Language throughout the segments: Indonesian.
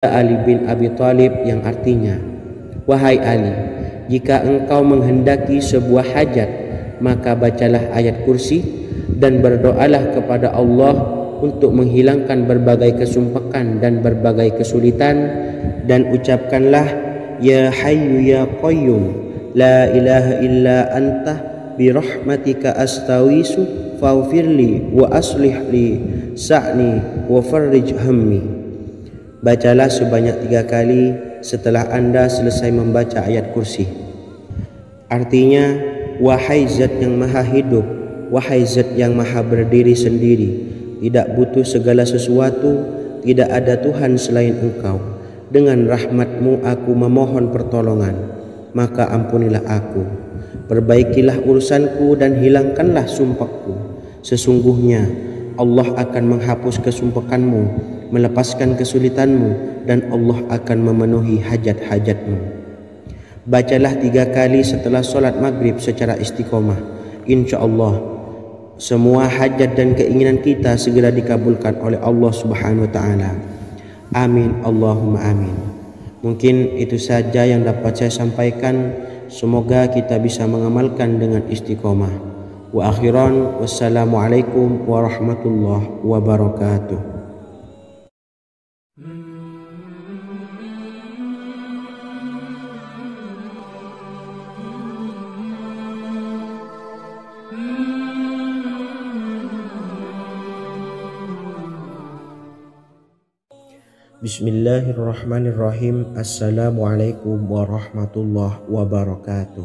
Ali bin Abi Thalib yang artinya, "Wahai Ali, jika engkau menghendaki sebuah hajat, maka bacalah ayat kursi dan berdoalah kepada Allah untuk menghilangkan berbagai kesumpakan dan berbagai kesulitan, dan ucapkanlah, Ya Hayyu Ya Qayyum, La ilaha illa anta birahmatika astawisu faghfirli wa aslih li sa'ni wa farrij hammi." Bacalah sebanyak 3 kali setelah Anda selesai membaca ayat kursi. Artinya, wahai zat yang maha hidup, wahai zat yang maha berdiri sendiri, tidak butuh segala sesuatu, tidak ada Tuhan selain Engkau. Dengan rahmat-Mu aku memohon pertolongan, maka ampunilah aku. Perbaikilah urusanku dan hilangkanlah sumpahku. Sesungguhnya Allah akan menghapus kesumpakanmu, melepaskan kesulitanmu, dan Allah akan memenuhi hajat-hajatmu. Bacalah 3 kali setelah solat maghrib secara istiqomah. Insya Allah semua hajat dan keinginan kita segera dikabulkan oleh Allah Subhanahu wa Ta'ala. Amin Allahumma amin. Mungkin itu saja yang dapat saya sampaikan. Semoga kita bisa mengamalkan dengan istiqomah. Wa akhiran, wassalamualaikum warahmatullahi wabarakatuh. Bismillahirrahmanirrahim. Assalamualaikum warahmatullahi wabarakatuh.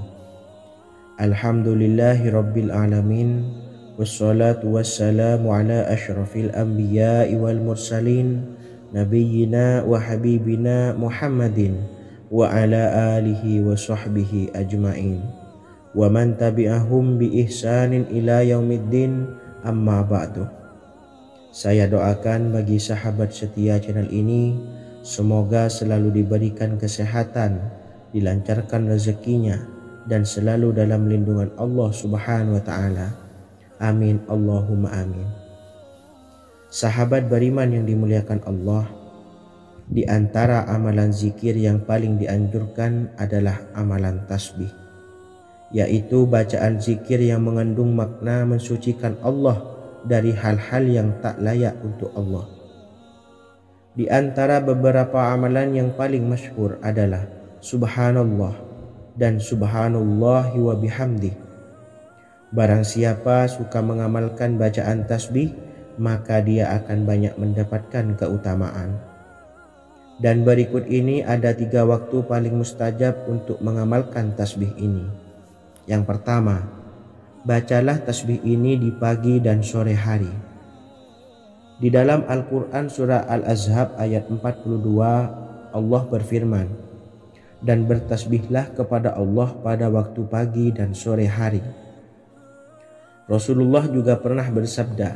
Alhamdulillahi rabbil alamin. Wassalatu wassalamu ala ashrafil anbiya'i wal mursalin, nabiyyina wa habibina Muhammadin wa ala alihi wa sahbihi ajma'in, wa man tabi'ahum bi ihsanin ila yaumiddin, amma ba'du. Saya doakan bagi sahabat setia channel ini, semoga selalu diberikan kesehatan, dilancarkan rezekinya, dan selalu dalam lindungan Allah Subhanahu wa Ta'ala. Amin Allahumma amin. Sahabat beriman yang dimuliakan Allah, di antara amalan zikir yang paling dianjurkan adalah amalan tasbih, yaitu bacaan zikir yang mengandung makna mensucikan Allah dari hal-hal yang tak layak untuk Allah. Di antara beberapa amalan yang paling masyhur adalah Subhanallah dan Subhanallahi wa bihamdih. Barang siapa suka mengamalkan bacaan tasbih, maka dia akan banyak mendapatkan keutamaan. Dan berikut ini ada 3 waktu paling mustajab untuk mengamalkan tasbih ini. Yang pertama, bacalah tasbih ini di pagi dan sore hari. Di dalam Al-Quran surah Al-Ahzab ayat 42, Allah berfirman, "Dan bertasbihlah kepada Allah pada waktu pagi dan sore hari." Rasulullah juga pernah bersabda,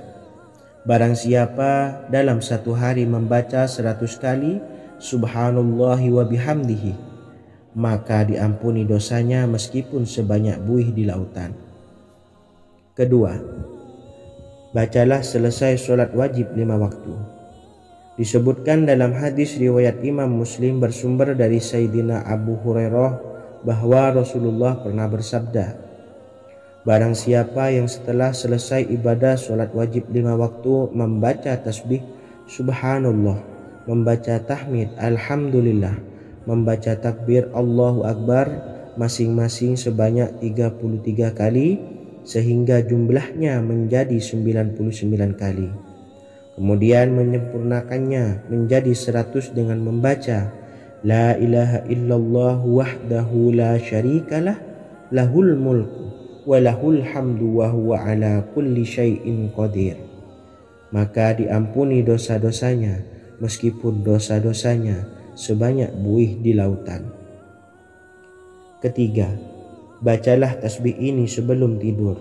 "Barang siapa dalam satu hari membaca 100 kali Subhanallahi wa bihamdihi, maka diampuni dosanya meskipun sebanyak buih di lautan." Kedua, bacalah selesai sholat wajib 5 waktu. Disebutkan dalam hadis riwayat Imam Muslim bersumber dari Sayyidina Abu Hurairah bahwa Rasulullah pernah bersabda, "Barang siapa yang setelah selesai ibadah sholat wajib 5 waktu membaca tasbih Subhanallah, membaca tahmid Alhamdulillah, membaca takbir Allahu Akbar masing-masing sebanyak 33 kali, sehingga jumlahnya menjadi 99 kali. Kemudian menyempurnakannya menjadi 100 dengan membaca La ilaha illallah wahdahu la syarikalah, lahul mulku wa lahul hamdu wa huwa ala kulli syai'in qadir. Maka diampuni dosa-dosanya meskipun dosa-dosanya sebanyak buih di lautan. Ketiga, bacalah tasbih ini sebelum tidur.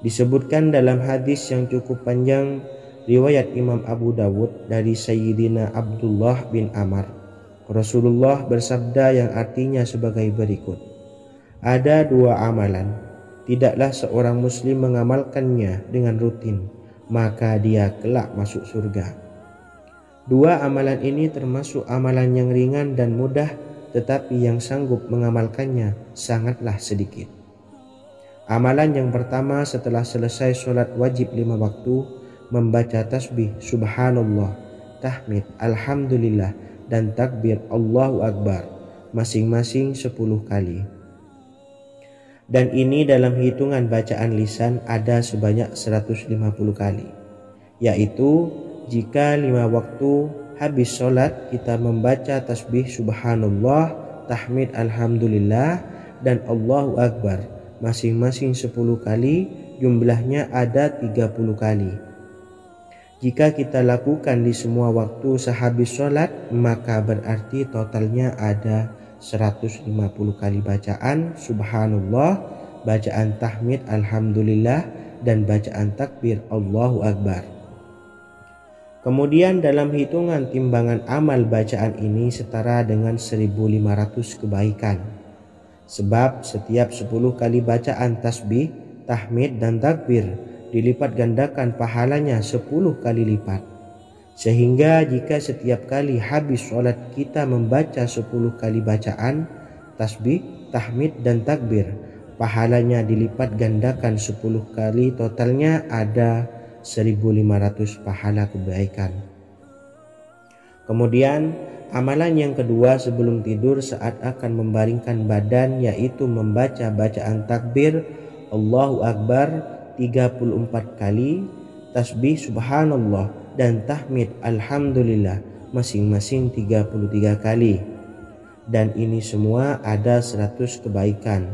Disebutkan dalam hadis yang cukup panjang riwayat Imam Abu Dawud dari Sayyidina Abdullah bin Amr, Rasulullah bersabda yang artinya sebagai berikut, "Ada 2 amalan, tidaklah seorang muslim mengamalkannya dengan rutin, maka dia kelak masuk surga. Dua amalan ini termasuk amalan yang ringan dan mudah, tetapi yang sanggup mengamalkannya sangatlah sedikit. Amalan yang pertama setelah selesai sholat wajib 5 waktu, membaca tasbih subhanallah, tahmid, alhamdulillah, dan takbir Allahu Akbar masing-masing 10 kali. Dan ini dalam hitungan bacaan lisan ada sebanyak 150 kali, yaitu jika 5 waktu habis sholat kita membaca tasbih subhanallah, tahmid, alhamdulillah, dan Allahu Akbar masing-masing 10 kali, jumlahnya ada 30 kali. Jika kita lakukan di semua waktu sehabis sholat, maka berarti totalnya ada 150 kali bacaan subhanallah, bacaan tahmid alhamdulillah, dan bacaan takbir Allahu Akbar. Kemudian dalam hitungan timbangan amal bacaan ini setara dengan 1500 kebaikan. Sebab setiap 10 kali bacaan tasbih, tahmid, dan takbir dilipat gandakan pahalanya 10 kali lipat. Sehingga jika setiap kali habis sholat kita membaca 10 kali bacaan tasbih, tahmid, dan takbir, pahalanya dilipat gandakan 10 kali, totalnya ada 1500 pahala kebaikan. Kemudian amalan yang kedua sebelum tidur saat akan membaringkan badan, yaitu membaca bacaan takbir Allahu Akbar 34 kali, tasbih subhanallah, dan tahmid alhamdulillah masing-masing 33 kali. Dan ini semua ada 100 kebaikan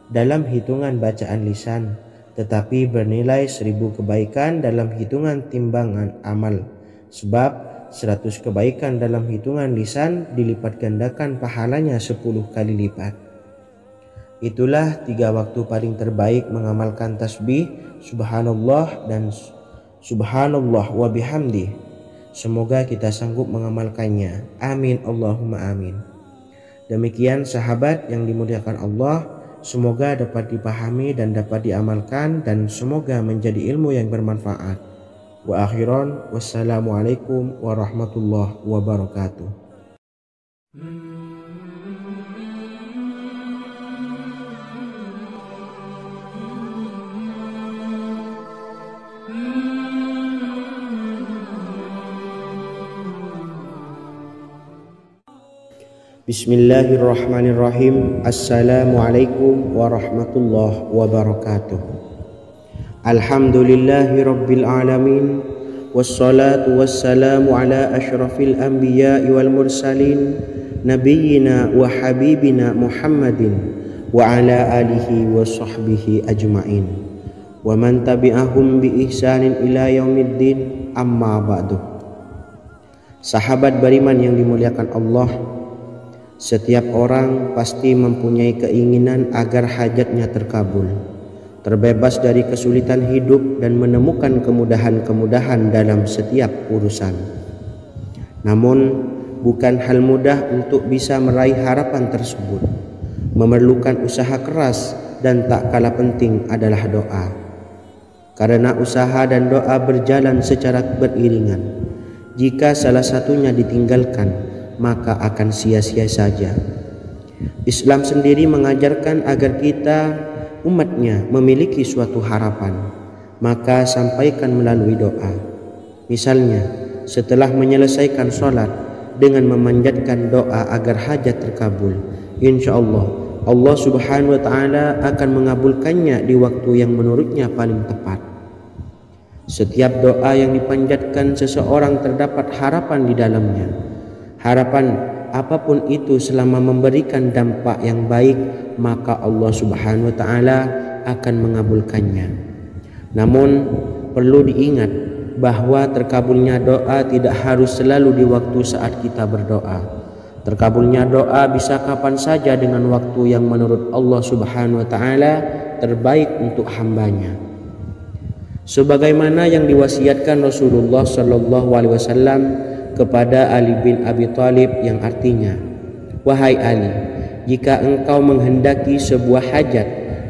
dalam hitungan bacaan lisan, tetapi bernilai 1000 kebaikan dalam hitungan timbangan amal. Sebab 100 kebaikan dalam hitungan lisan dilipat gandakan pahalanya 10 kali lipat. Itulah 3 waktu paling terbaik mengamalkan tasbih subhanallah dan subhanallah wa bihamdi. Semoga kita sanggup mengamalkannya. Amin Allahumma amin. Demikian sahabat yang dimuliakan Allah, semoga dapat dipahami dan dapat diamalkan, dan semoga menjadi ilmu yang bermanfaat. Wa akhiran, wassalamualaikum warahmatullahi wabarakatuh. Bismillahirrahmanirrahim. Assalamualaikum warahmatullahi wabarakatuh. Alhamdulillahi rabbil alamin, wassalatu wassalamu ala ashrafil anbiya'i wal mursalin, nabiyyina wa habibina Muhammadin wa ala alihi wa sahbihi ajma'in, wa man tabi'ahum bi ihsanin ila yaumiddin, amma ba'du. Sahabat beriman yang dimuliakan Allah, setiap orang pasti mempunyai keinginan agar hajatnya terkabul, terbebas dari kesulitan hidup, dan menemukan kemudahan-kemudahan dalam setiap urusan. Namun bukan hal mudah untuk bisa meraih harapan tersebut. Memerlukan usaha keras, dan tak kalah penting adalah doa. Karena usaha dan doa berjalan secara beriringan. Jika salah satunya ditinggalkan, maka akan sia-sia saja. Islam sendiri mengajarkan agar kita umatnya memiliki suatu harapan, maka sampaikan melalui doa. Misalnya setelah menyelesaikan sholat dengan memanjatkan doa agar hajat terkabul, insya Allah subhanahu wa ta'ala akan mengabulkannya di waktu yang menurutnya paling tepat. Setiap doa yang dipanjatkan seseorang terdapat harapan di dalamnya. Harapan apapun itu selama memberikan dampak yang baik, maka Allah subhanahu wa ta'ala akan mengabulkannya. Namun perlu diingat bahwa terkabulnya doa tidak harus selalu di waktu saat kita berdoa. Terkabulnya doa bisa kapan saja dengan waktu yang menurut Allah subhanahu wa ta'ala terbaik untuk hambanya. Sebagaimana yang diwasiatkan Rasulullah sallallahu alaihi wasallam kepada Ali bin Abi Thalib, yang artinya, wahai Ali, jika engkau menghendaki sebuah hajat,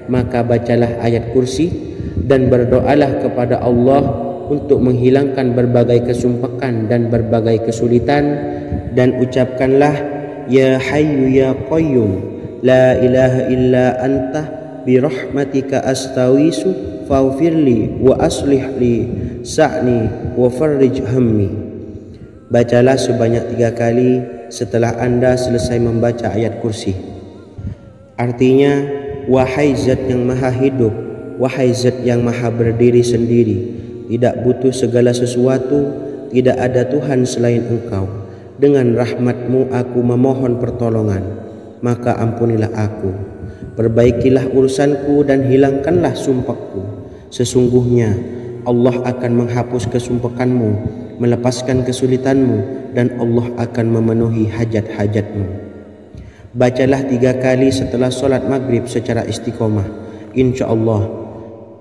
maka bacalah ayat kursi dan berdoalah kepada Allah untuk menghilangkan berbagai kesumpakan dan berbagai kesulitan, dan ucapkanlah ya hayyu ya qayyum la ilaha illa anta birahmatika astawisu faghfirli wa aslih li sa'ni wa farrij hammi. Bacalah sebanyak 3 kali setelah Anda selesai membaca ayat kursi. Artinya, wahai zat yang maha hidup, wahai zat yang maha berdiri sendiri, tidak butuh segala sesuatu, tidak ada Tuhan selain Engkau. Dengan rahmat-Mu aku memohon pertolongan, maka ampunilah aku. Perbaikilah urusanku dan hilangkanlah sumpahku. Sesungguhnya Allah akan menghapus kesumpahanmu, melepaskan kesulitanmu, dan Allah akan memenuhi hajat-hajatmu. Bacalah 3 kali setelah solat maghrib secara istiqomah. Insya Allah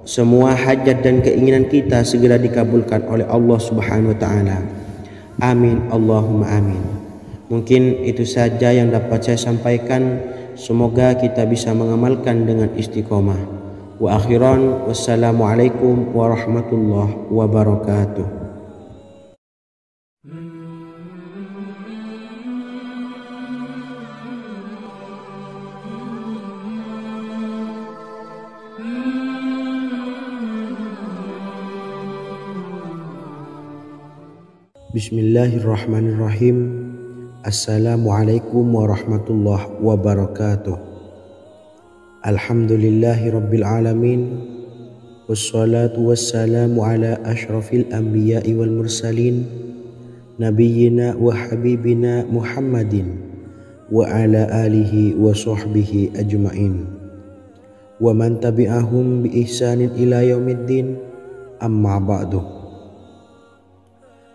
semua hajat dan keinginan kita segera dikabulkan oleh Allah Subhanahu wa Ta'ala. Amin Allahumma amin. Mungkin itu saja yang dapat saya sampaikan. Semoga kita bisa mengamalkan dengan istiqomah. Wa akhiran, wassalamualaikum warahmatullahi wabarakatuh. Bismillahirrahmanirrahim. Assalamualaikum warahmatullahi wabarakatuh. Alhamdulillahi rabbil alamin. Wassalatu wassalamu ala ashrafil anbiya'i wal mursalin, nabiyyina wa habibina Muhammadin wa ala alihi wa sahbihi ajma'in wa man tabi'ahum bi ihsanin ila yaumiddin, amma ba'du.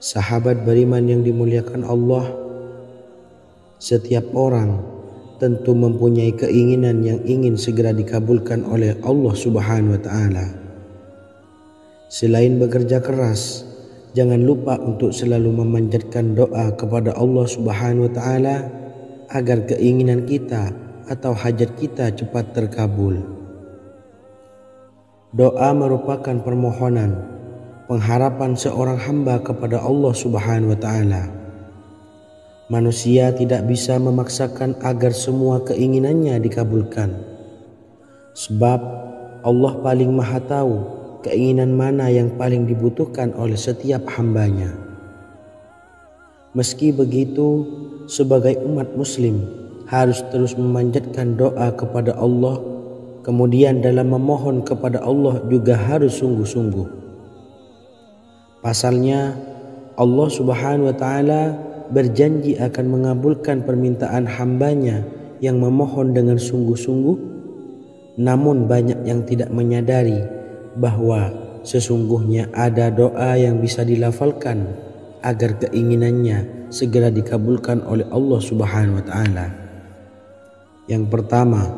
Sahabat beriman yang dimuliakan Allah, setiap orang tentu mempunyai keinginan yang ingin segera dikabulkan oleh Allah Subhanahu wa Ta'ala. Selain bekerja keras, jangan lupa untuk selalu memanjatkan doa kepada Allah Subhanahu wa Ta'ala agar keinginan kita atau hajat kita cepat terkabul. Doa merupakan permohonan, pengharapan seorang hamba kepada Allah Subhanahu wa Ta'ala. Manusia tidak bisa memaksakan agar semua keinginannya dikabulkan, sebab Allah paling maha tahu keinginan mana yang paling dibutuhkan oleh setiap hambanya. Meski begitu, sebagai umat muslim harus terus memanjatkan doa kepada Allah, kemudian dalam memohon kepada Allah juga harus sungguh-sungguh. Pasalnya Allah Subhanahu wa Ta'ala berjanji akan mengabulkan permintaan hambanya yang memohon dengan sungguh-sungguh. Namun banyak yang tidak menyadari bahwa sesungguhnya ada doa yang bisa dilafalkan agar keinginannya segera dikabulkan oleh Allah Subhanahu wa Ta'ala. Yang pertama,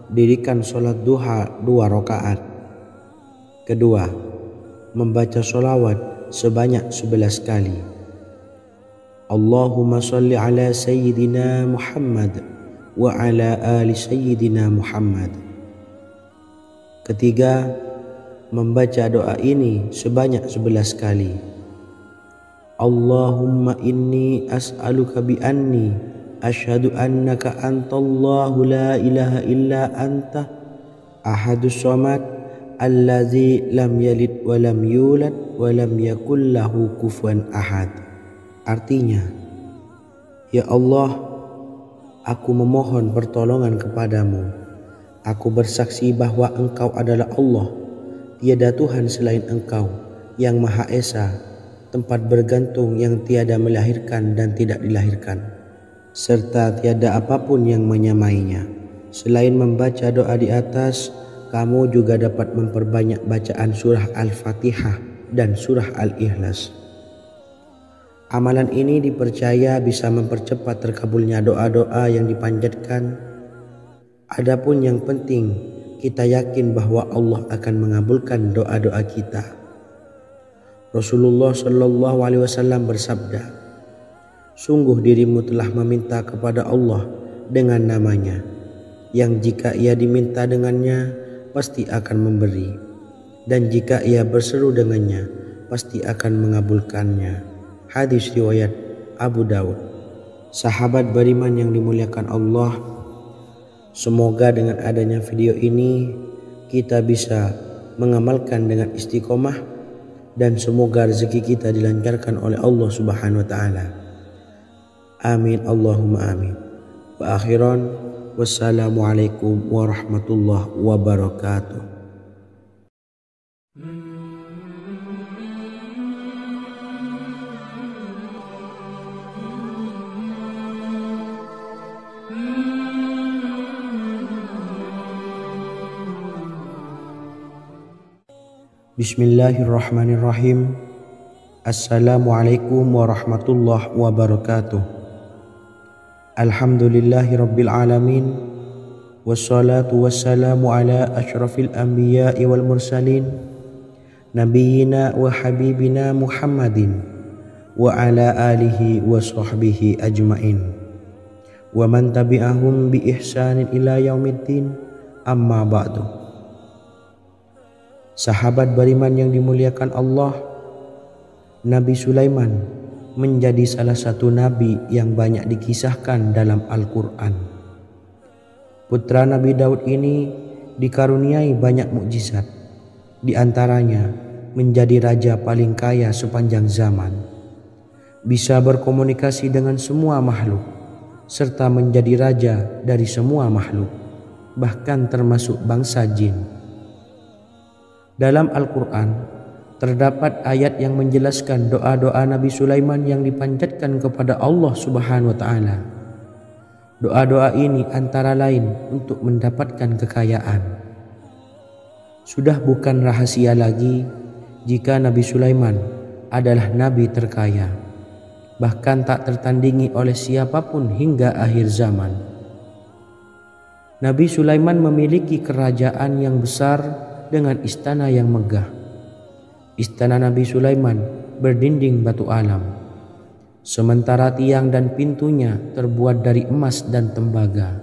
dirikan sholat duha 2 rakaat. Kedua, membaca sholawat sebanyak 11 kali. Allahumma salli ala Sayyidina Muhammad wa ala ali Sayyidina Muhammad. Ketiga, membaca doa ini sebanyak 11 kali. Allahumma inni as'aluka bi anni asyhadu annaka antallahu la ilaha illa anta ahadus samad allazi lam yalid wa lam yulad wa lam yakul lahu kufuwan ahad. Artinya, ya Allah, aku memohon pertolongan kepadamu. Aku bersaksi bahwa Engkau adalah Allah, tiada Tuhan selain Engkau, yang Maha Esa, tempat bergantung yang tiada melahirkan dan tidak dilahirkan, serta tiada apapun yang menyamainya. Selain membaca doa di atas, kamu juga dapat memperbanyak bacaan surah Al-Fatihah dan surah Al-Ikhlas. Amalan ini dipercaya bisa mempercepat terkabulnya doa-doa yang dipanjatkan. Adapun yang penting, kita yakin bahwa Allah akan mengabulkan doa-doa kita. Rasulullah Shallallahu Alaihi Wasallam bersabda, sungguh dirimu telah meminta kepada Allah dengan namanya, yang jika ia diminta dengannya, pasti akan memberi, dan jika ia berseru dengannya, pasti akan mengabulkannya. Hadis riwayat Abu Daud. Sahabat beriman yang dimuliakan Allah, semoga dengan adanya video ini kita bisa mengamalkan dengan istiqomah dan semoga rezeki kita dilancarkan oleh Allah Subhanahu wa taala. Amin Allahumma amin. Wa akhiran, wassalamualaikum warahmatullahi wabarakatuh. Bismillahirrahmanirrahim. Assalamualaikum warahmatullahi wabarakatuh. Alhamdulillahi rabbil alamin. Wassalatu wassalamu ala asyrafil anbiya'i wal mursalin, nabiyyina wa habibina Muhammadin wa ala alihi wa sahbihi ajmain wa man tabi'ahum bi ihsanin ila yaumiddin, amma ba'du. Sahabat beriman yang dimuliakan Allah, Nabi Sulaiman menjadi salah satu nabi yang banyak dikisahkan dalam Al-Quran. Putra Nabi Daud ini dikaruniai banyak mukjizat, di antaranya menjadi raja paling kaya sepanjang zaman, bisa berkomunikasi dengan semua makhluk, serta menjadi raja dari semua makhluk, bahkan termasuk bangsa jin. Dalam Al-Quran terdapat ayat yang menjelaskan doa-doa Nabi Sulaiman yang dipanjatkan kepada Allah Subhanahu wa taala. Doa-doa ini antara lain untuk mendapatkan kekayaan. Sudah bukan rahasia lagi jika Nabi Sulaiman adalah nabi terkaya, bahkan tak tertandingi oleh siapapun hingga akhir zaman. Nabi Sulaiman memiliki kerajaan yang besar dengan istana yang megah. Istana Nabi Sulaiman berdinding batu alam, sementara tiang dan pintunya terbuat dari emas dan tembaga.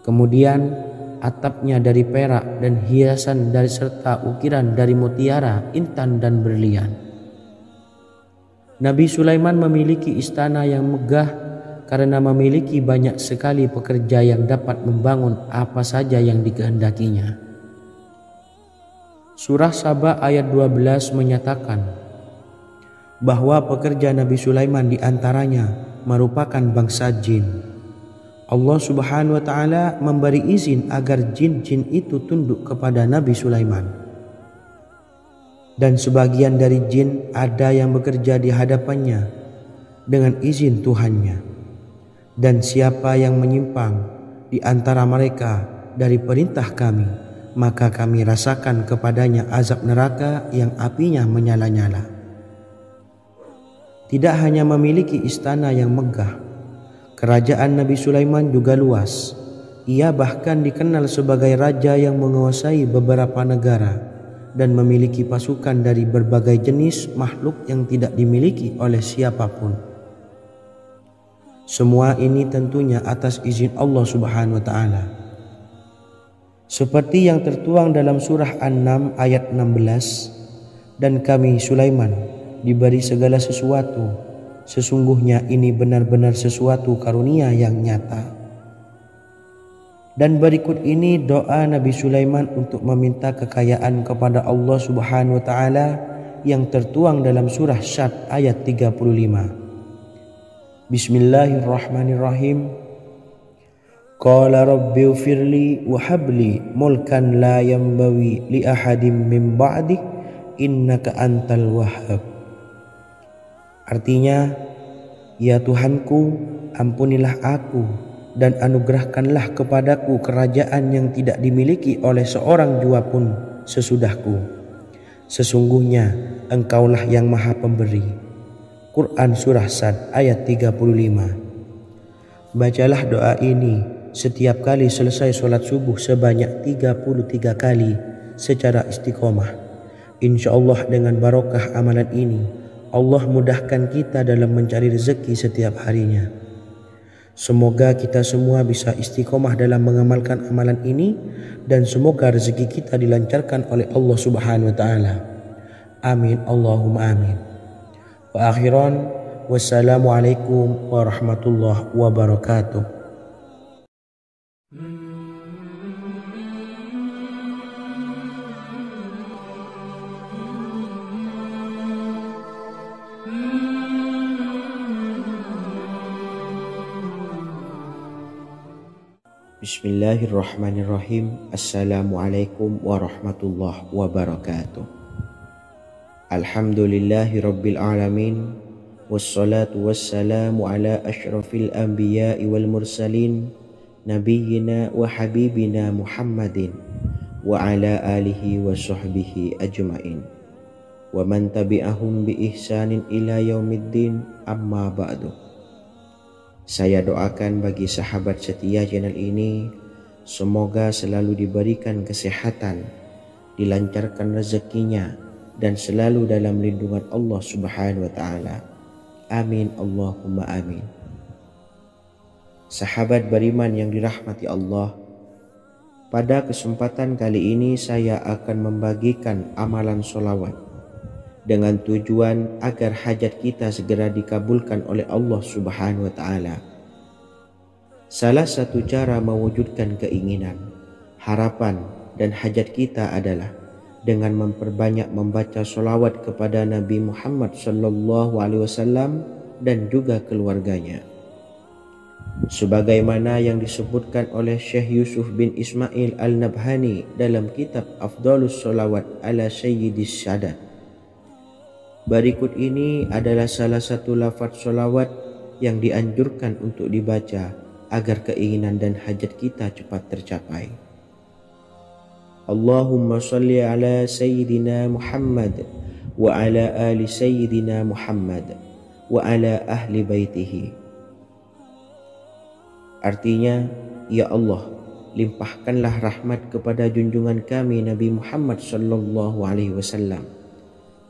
Kemudian atapnya dari perak dan hiasan dari serta ukiran dari mutiara, intan dan berlian. Nabi Sulaiman memiliki istana yang megah karena memiliki banyak sekali pekerja yang dapat membangun apa saja yang dikehendakinya. Surah Saba ayat 12 menyatakan bahwa pekerja Nabi Sulaiman diantaranya merupakan bangsa jin. Allah Subhanahu wa taala memberi izin agar jin-jin itu tunduk kepada Nabi Sulaiman. Dan sebagian dari jin ada yang bekerja di hadapannya dengan izin Tuhannya. Dan siapa yang menyimpang di antara mereka dari perintah kami, maka kami rasakan kepadanya azab neraka yang apinya menyala-nyala. Tidak hanya memiliki istana yang megah, kerajaan Nabi Sulaiman juga luas. Ia bahkan dikenal sebagai raja yang menguasai beberapa negara dan memiliki pasukan dari berbagai jenis makhluk yang tidak dimiliki oleh siapapun. Semua ini tentunya atas izin Allah Subhanahu wa taala. Seperti yang tertuang dalam surah An-Naml ayat 16, dan kami Sulaiman diberi segala sesuatu, sesungguhnya ini benar-benar sesuatu karunia yang nyata. Dan berikut ini doa Nabi Sulaiman untuk meminta kekayaan kepada Allah Subhanahu wa taala yang tertuang dalam surah Syad ayat 35. Bismillahirrahmanirrahim. Qala rabbi ufirli wa habli mulkan la yanbawi li ahadim min ba'di innaka antal wahhab. Artinya, ya Tuhanku, ampunilah aku dan anugerahkanlah kepadaku kerajaan yang tidak dimiliki oleh seorang jua pun sesudahku. Sesungguhnya Engkaulah yang Maha Pemberi. Quran Surah Sad ayat 35. Bacalah doa ini setiap kali selesai sholat subuh sebanyak 33 kali secara istiqomah. Insya Allah dengan barokah amalan ini, Allah mudahkan kita dalam mencari rezeki setiap harinya. Semoga kita semua bisa istiqomah dalam mengamalkan amalan ini dan semoga rezeki kita dilancarkan oleh Allah Subhanahu wa taala. Amin Allahumma amin. Wa akhiran, wassalamualaikum warahmatullahi wabarakatuh. Bismillahirrahmanirrahim. Assalamualaikum warahmatullahi wabarakatuh. Alhamdulillahi rabbil alamin. Wassalatu wassalamu ala ashrafil anbiya'i wal mursalin, nabiyyina wa habibina Muhammadin wa ala alihi wa sahbihi ajma'in wa man tabi'ahum bi ihsanin ila yaumiddin, amma ba'du. Saya doakan bagi sahabat setia channel ini, semoga selalu diberikan kesehatan, dilancarkan rezekinya, dan selalu dalam lindungan Allah Subhanahu wa Ta'ala. Amin Allahumma amin. Sahabat beriman yang dirahmati Allah, pada kesempatan kali ini saya akan membagikan amalan sholawat dengan tujuan agar hajat kita segera dikabulkan oleh Allah Subhanahu wa Ta'ala. Salah satu cara mewujudkan keinginan, harapan, dan hajat kita adalah dengan memperbanyak membaca sholawat kepada Nabi Muhammad SAW dan juga keluarganya. Sebagaimana yang disebutkan oleh Syekh Yusuf bin Ismail Al-Nabhani dalam kitab Afdhalus Sholawat ala Sayyidis Sadat. Berikut ini adalah salah satu lafaz sholawat yang dianjurkan untuk dibaca agar keinginan dan hajat kita cepat tercapai. Allahumma sholli ala Sayyidina Muhammad wa ala ali Sayyidina Muhammad wa ala ahli baitihi. Artinya, ya Allah, limpahkanlah rahmat kepada junjungan kami Nabi Muhammad SAW,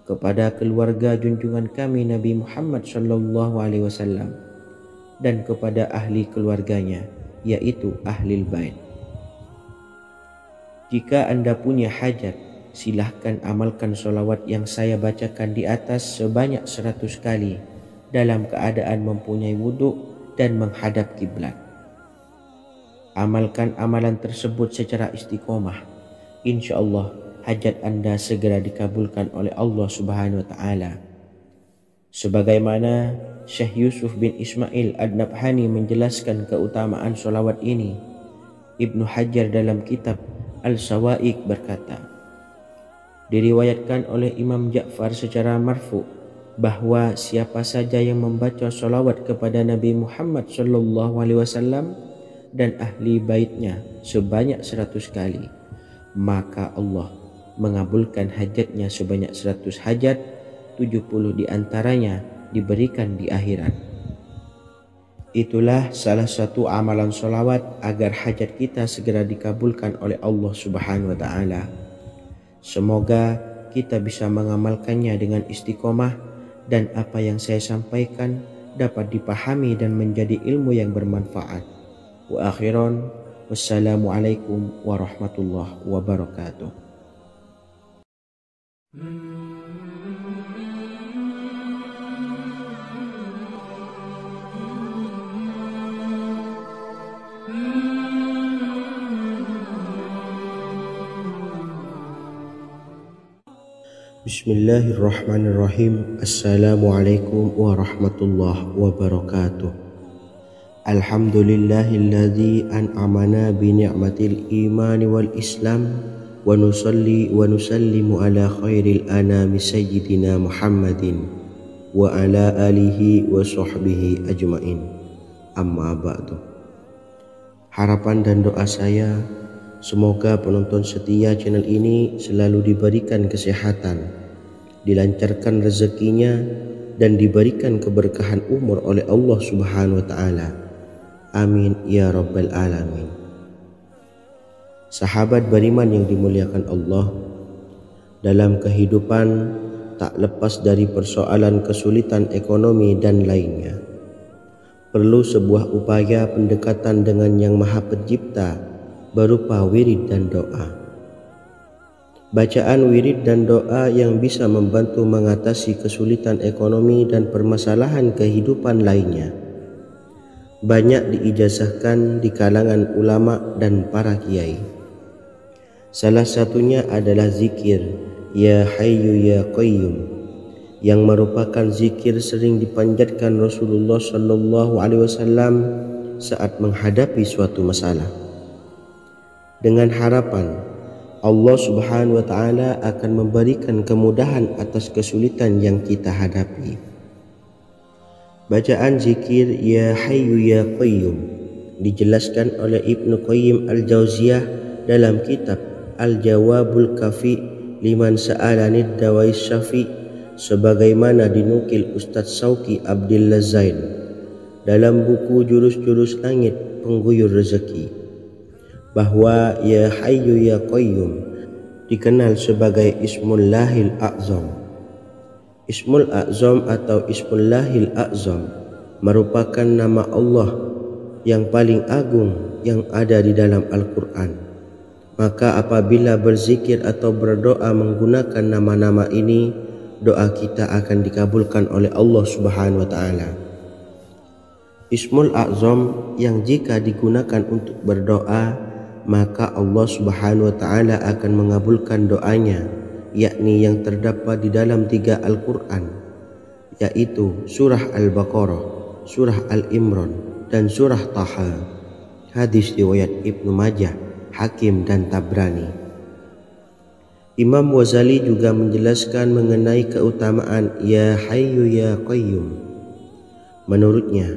kepada keluarga junjungan kami Nabi Muhammad SAW, dan kepada ahli keluarganya, yaitu ahlil bait. Jika Anda punya hajat, silahkan amalkan sholawat yang saya bacakan di atas sebanyak 100 kali dalam keadaan mempunyai wudhu dan menghadap kiblat. Amalkan amalan tersebut secara istiqomah. Insya Allah hajat Anda segera dikabulkan oleh Allah Subhanahu wa Ta'ala. Sebagaimana Syekh Yusuf bin Ismail Ad-Nabhani menjelaskan keutamaan sholawat ini, Ibnu Hajar dalam kitab Al-Sawa'iq berkata, diriwayatkan oleh Imam Ja'far secara marfu bahwa siapa saja yang membaca sholawat kepada Nabi Muhammad SAW dan ahli baitnya sebanyak 100 kali, maka Allah mengabulkan hajatnya sebanyak 100 hajat, 70 diantaranya diberikan di akhirat. Itulah salah satu amalan sholawat agar hajat kita segera dikabulkan oleh Allah Subhanahu wa Ta'ala. Semoga kita bisa mengamalkannya dengan istiqomah dan apa yang saya sampaikan dapat dipahami dan menjadi ilmu yang bermanfaat. Wa akhiran, wassalamualaikum warahmatullahi wabarakatuh. Bismillahirrahmanirrahim. Assalamualaikum warahmatullahi wabarakatuh. Alhamdulillahilladzi an'amana bi ni'matil imani wal islam wa nusalli wa nusallimu ala khairil anami sayyidina Muhammadin wa ala alihi wa sahbihi ajma'in, amma ba'du. Harapan dan doa saya, semoga penonton setia channel ini selalu diberikan kesehatan, dilancarkan rezekinya, dan diberikan keberkahan umur oleh Allah Subhanahu wa Ta'ala. Amin ya rabbal alamin. Sahabat beriman yang dimuliakan Allah, dalam kehidupan tak lepas dari persoalan kesulitan ekonomi dan lainnya. Perlu sebuah upaya pendekatan dengan Yang Maha Pencipta berupa wirid dan doa. bacaan wirid dan doa yang bisa membantu mengatasi kesulitan ekonomi dan permasalahan kehidupan lainnya. Banyak diijazahkan di kalangan ulama dan para kiai. Salah satunya adalah zikir Ya Hayyu Ya Qayyum, yang merupakan zikir sering dipanjatkan Rasulullah SAW saat menghadapi suatu masalah, dengan harapan Allah Subhanahu wa Ta'ala akan memberikan kemudahan atas kesulitan yang kita hadapi. Bacaan zikir Ya Hayyu Ya Qayyum dijelaskan oleh Ibnu Qayyim Al-Jauziyah dalam kitab Al-Jawabul Kafi liman sa'alanid dawais syafi, sebagaimana dinukil Ustadz Sauki Abdillah Zain dalam buku Jurus-Jurus Langit Pengguyur Rezeki, bahwa Ya Hayyu Ya Qayyum dikenal sebagai Ismullahil A'zam. Ismul A'zam atau Ismullahil A'zam merupakan nama Allah yang paling agung yang ada di dalam Al-Quran. Maka apabila berzikir atau berdoa menggunakan nama-nama ini, doa kita akan dikabulkan oleh Allah Subhanahu wa Ta'ala. Ismul A'zam yang jika digunakan untuk berdoa, maka Allah Subhanahu wa Ta'ala akan mengabulkan doanya, yakni yang terdapat di dalam 3 Al-Quran, yaitu surah Al-Baqarah, surah Al-Imran, dan surah Taha. Hadis riwayat Ibnu Majah, Hakim, dan Tabrani. Imam Ghazali juga menjelaskan mengenai keutamaan Ya Hayyu Ya Qayyum. Menurutnya,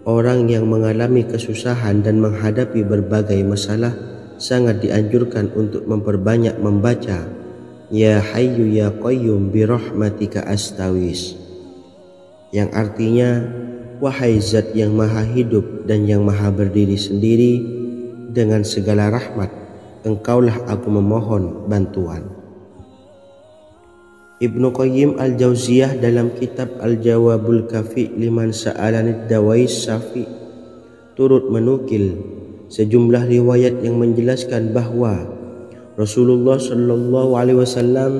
orang yang mengalami kesusahan dan menghadapi berbagai masalah sangat dianjurkan untuk memperbanyak membaca Ya Hayyu Ya Qayyum bi rahmatika astawis, yang artinya, wahai zat yang maha hidup dan yang maha berdiri sendiri, dengan segala rahmat engkaulah aku memohon bantuan. Ibnu Qayyim Al-Jauziyah dalam kitab Al-Jawabul Kafi liman sa'alanid dawais syafi turut menukil sejumlah riwayat yang menjelaskan bahwa Rasulullah SAW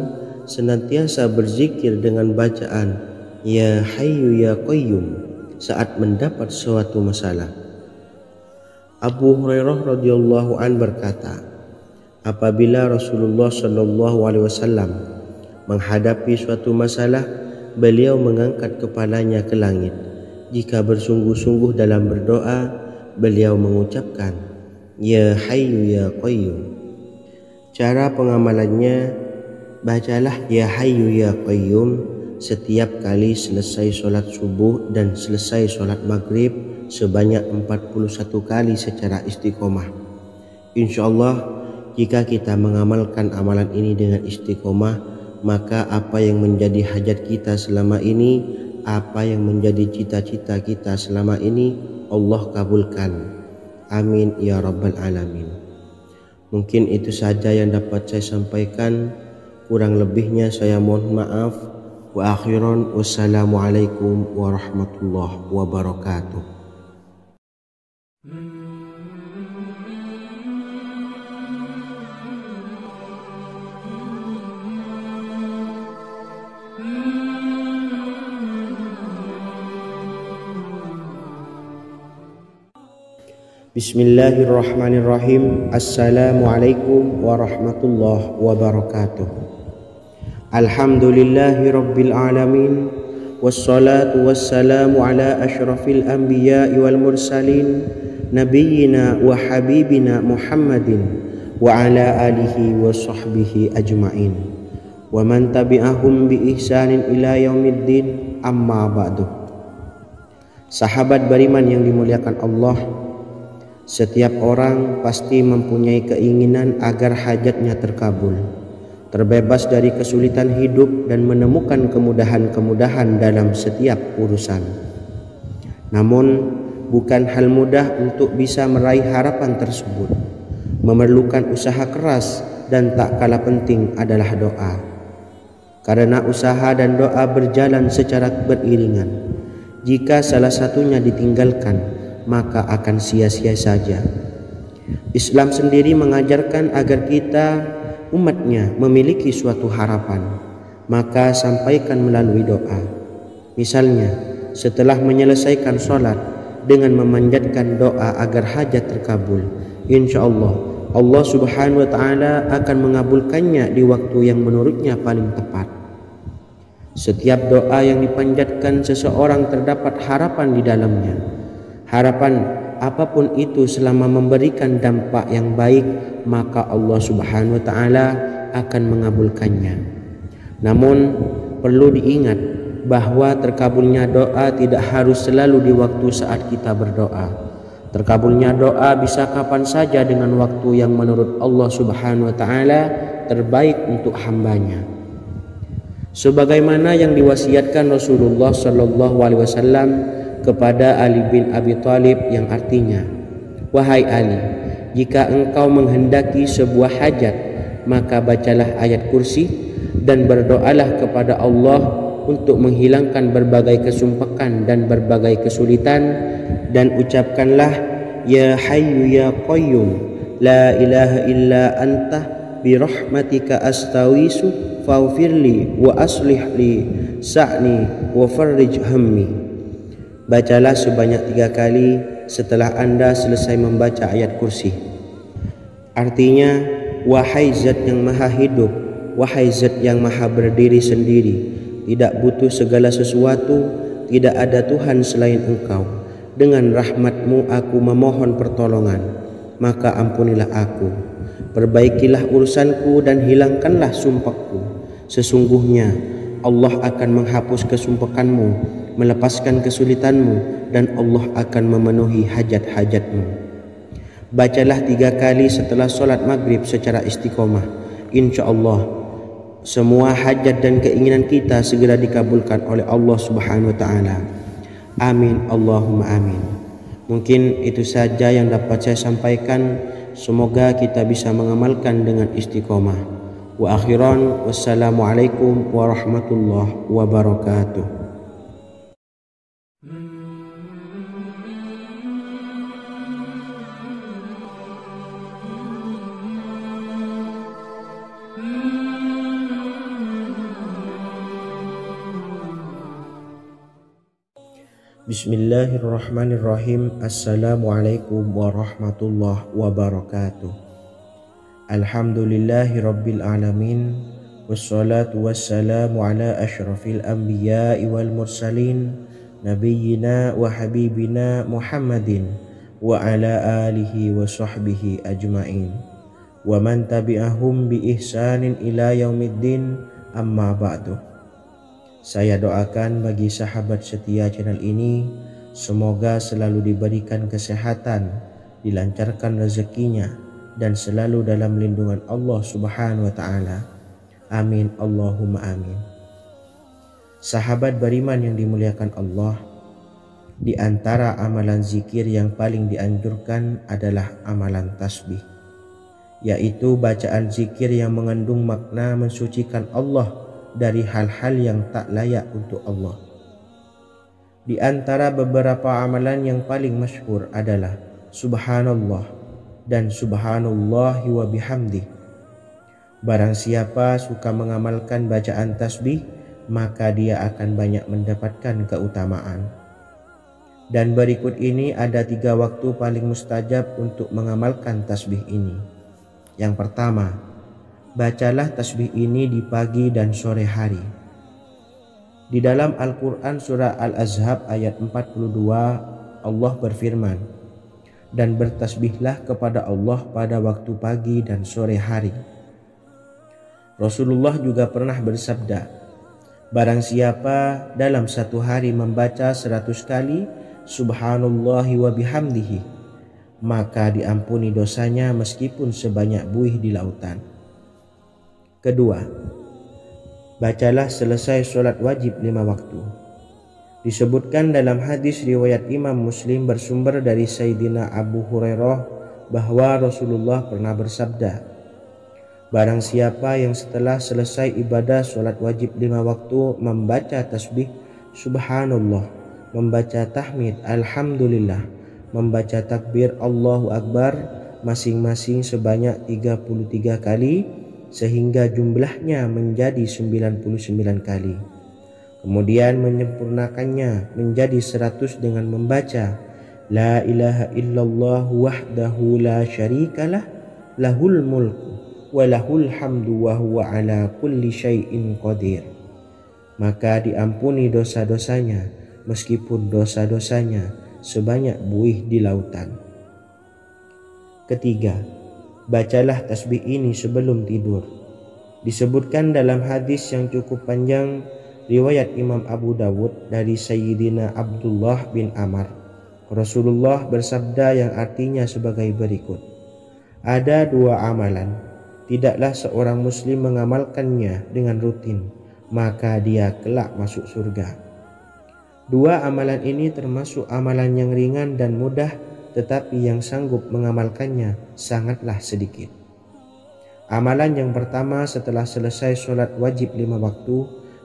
senantiasa berzikir dengan bacaan Ya Hayyu Ya Qayyum saat mendapat suatu masalah. Abu Hurairah radhiyallahu an berkata, apabila Rasulullah SAW menghadapi suatu masalah, beliau mengangkat kepalanya ke langit. Jika bersungguh-sungguh dalam berdoa, beliau mengucapkan Ya Hayyu Ya Qayyum. Cara pengamalannya, bacalah Ya Hayyu Ya Qayyum setiap kali selesai sholat subuh dan selesai sholat maghrib sebanyak 41 kali secara istiqomah. Insyaallah, jika kita mengamalkan amalan ini dengan istiqomah, maka apa yang menjadi hajat kita selama ini, apa yang menjadi cita-cita kita selama ini, Allah kabulkan. Amin ya rabbal alamin. Mungkin itu saja yang dapat saya sampaikan. Kurang lebihnya saya mohon maaf. Wa akhiran, wassalamualaikum warahmatullahi wabarakatuh. Bismillahirrahmanirrahim. Assalamualaikum warahmatullahi wabarakatuh. Alhamdulillahi rabbil alamin, wassalatu wassalamu ala asyrafil anbiya'i wal mursalin, nabiyyina wa habibina Muhammadin wa ala alihi wa sahbihi ajma'in wa man tabi'ahum bi ihsanin ila yaumiddin, amma ba'du. Sahabat beriman yang dimuliakan Allah, setiap orang pasti mempunyai keinginan agar hajatnya terkabul, terbebas dari kesulitan hidup dan menemukan kemudahan-kemudahan dalam setiap urusan. Namun, bukan hal mudah untuk bisa meraih harapan tersebut. Memerlukan usaha keras dan tak kalah penting adalah doa. Karena usaha dan doa berjalan secara beriringan. Jika salah satunya ditinggalkan, maka akan sia-sia saja. Islam sendiri mengajarkan agar kita umatnya memiliki suatu harapan, maka sampaikan melalui doa. Misalnya, setelah menyelesaikan sholat dengan memanjatkan doa agar hajat terkabul, insya Allah Allah Subhanahu wa Ta'ala akan mengabulkannya di waktu yang menurutnya paling tepat. Setiap doa yang dipanjatkan seseorang terdapat harapan di dalamnya. Harapan apapun itu selama memberikan dampak yang baik, maka Allah Subhanahu wa Ta'ala akan mengabulkannya. Namun perlu diingat bahwa terkabulnya doa tidak harus selalu di waktu saat kita berdoa. Terkabulnya doa bisa kapan saja dengan waktu yang menurut Allah Subhanahu wa Ta'ala terbaik untuk hambanya. Sebagaimana yang diwasiatkan Rasulullah Sallallahu Alaihi Wasallam kepada Ali bin Abi Thalib, yang artinya, wahai Ali, jika engkau menghendaki sebuah hajat, maka bacalah ayat kursi dan berdoalah kepada Allah untuk menghilangkan berbagai kesumpakan dan berbagai kesulitan, dan ucapkanlah, ya hayyu ya qayyum la ilaha illa anta birahmatika astawisu faghfirli wa aslih li sa'ni wa farrij hammi. Bacalah sebanyak 3 kali setelah Anda selesai membaca ayat kursi. Artinya, wahai zat yang maha hidup, wahai zat yang maha berdiri sendiri, tidak butuh segala sesuatu, tidak ada Tuhan selain Engkau. Dengan rahmat-Mu aku memohon pertolongan, maka ampunilah aku. Perbaikilah urusanku dan hilangkanlah sumpahku. Sesungguhnya Allah akan menghapus kesumpahanmu, melepaskan kesulitanmu, dan Allah akan memenuhi hajat-hajatmu. Bacalah 3 kali setelah sholat maghrib secara istiqomah. Insya Allah semua hajat dan keinginan kita segera dikabulkan oleh Allah Subhanahu wa Ta'ala. Amin Allahumma amin. Mungkin itu saja yang dapat saya sampaikan. Semoga kita bisa mengamalkan dengan istiqomah. Wa akhiran, wassalamualaikum warahmatullahi wabarakatuh. Bismillahirrahmanirrahim. Assalamualaikum warahmatullahi wabarakatuh. Alhamdulillahi rabbil alamin, wassalatu wassalamu ala ashrafil anbiya'i wal mursalin, nabiyyina wa habibina Muhammadin wa ala alihi wa sahbihi ajma'in, wa man tabi'ahum bi ihsanin ila yaumiddin, amma ba'du. Saya doakan bagi sahabat setia channel ini, semoga selalu diberikan kesehatan, dilancarkan rezekinya, dan selalu dalam lindungan Allah Subhanahu wa Ta'ala. Amin Allahumma amin. Sahabat beriman yang dimuliakan Allah, di antara amalan zikir yang paling dianjurkan adalah amalan tasbih, yaitu bacaan zikir yang mengandung makna mensucikan Allah dari hal-hal yang tak layak untuk Allah. Di antara beberapa amalan yang paling masyhur adalah Subhanallah dan Subhanallahi wa bihamdih. Barang siapa suka mengamalkan bacaan tasbih, maka dia akan banyak mendapatkan keutamaan. Dan berikut ini ada 3 waktu paling mustajab untuk mengamalkan tasbih ini. Yang pertama, bacalah tasbih ini di pagi dan sore hari. Di dalam Al-Quran surah Al-Ahzab ayat 42, Allah berfirman, dan bertasbihlah kepada Allah pada waktu pagi dan sore hari. Rasulullah juga pernah bersabda, barang siapa dalam satu hari membaca 100 kali Subhanallahi wa bihamdihi, maka diampuni dosanya meskipun sebanyak buih di lautan. Kedua, bacalah selesai sholat wajib 5 waktu. Disebutkan dalam hadis riwayat Imam Muslim bersumber dari Sayyidina Abu Hurairah bahwa Rasulullah pernah bersabda, barang siapa yang setelah selesai ibadah sholat wajib 5 waktu membaca tasbih Subhanallah, membaca tahmid Alhamdulillah, membaca takbir Allahu Akbar masing-masing sebanyak 33 kali, sehingga jumlahnya menjadi 99 kali. Kemudian menyempurnakannya menjadi 100 dengan membaca La ilaha illallah wahdahu la syarikalah lahul mulku wa lahul hamdu wa huwa ala kulli syai'in qadir. Maka diampuni dosa-dosanya meskipun dosa-dosanya sebanyak buih di lautan. Ketiga, bacalah tasbih ini sebelum tidur. Disebutkan dalam hadis yang cukup panjang riwayat Imam Abu Dawud dari Sayyidina Abdullah bin Amr, Rasulullah bersabda yang artinya sebagai berikut. Ada dua amalan, tidaklah seorang muslim mengamalkannya dengan rutin, maka dia kelak masuk surga. Dua amalan ini termasuk amalan yang ringan dan mudah, tetapi yang sanggup mengamalkannya sangatlah sedikit. Amalan yang pertama setelah selesai sholat wajib 5 waktu,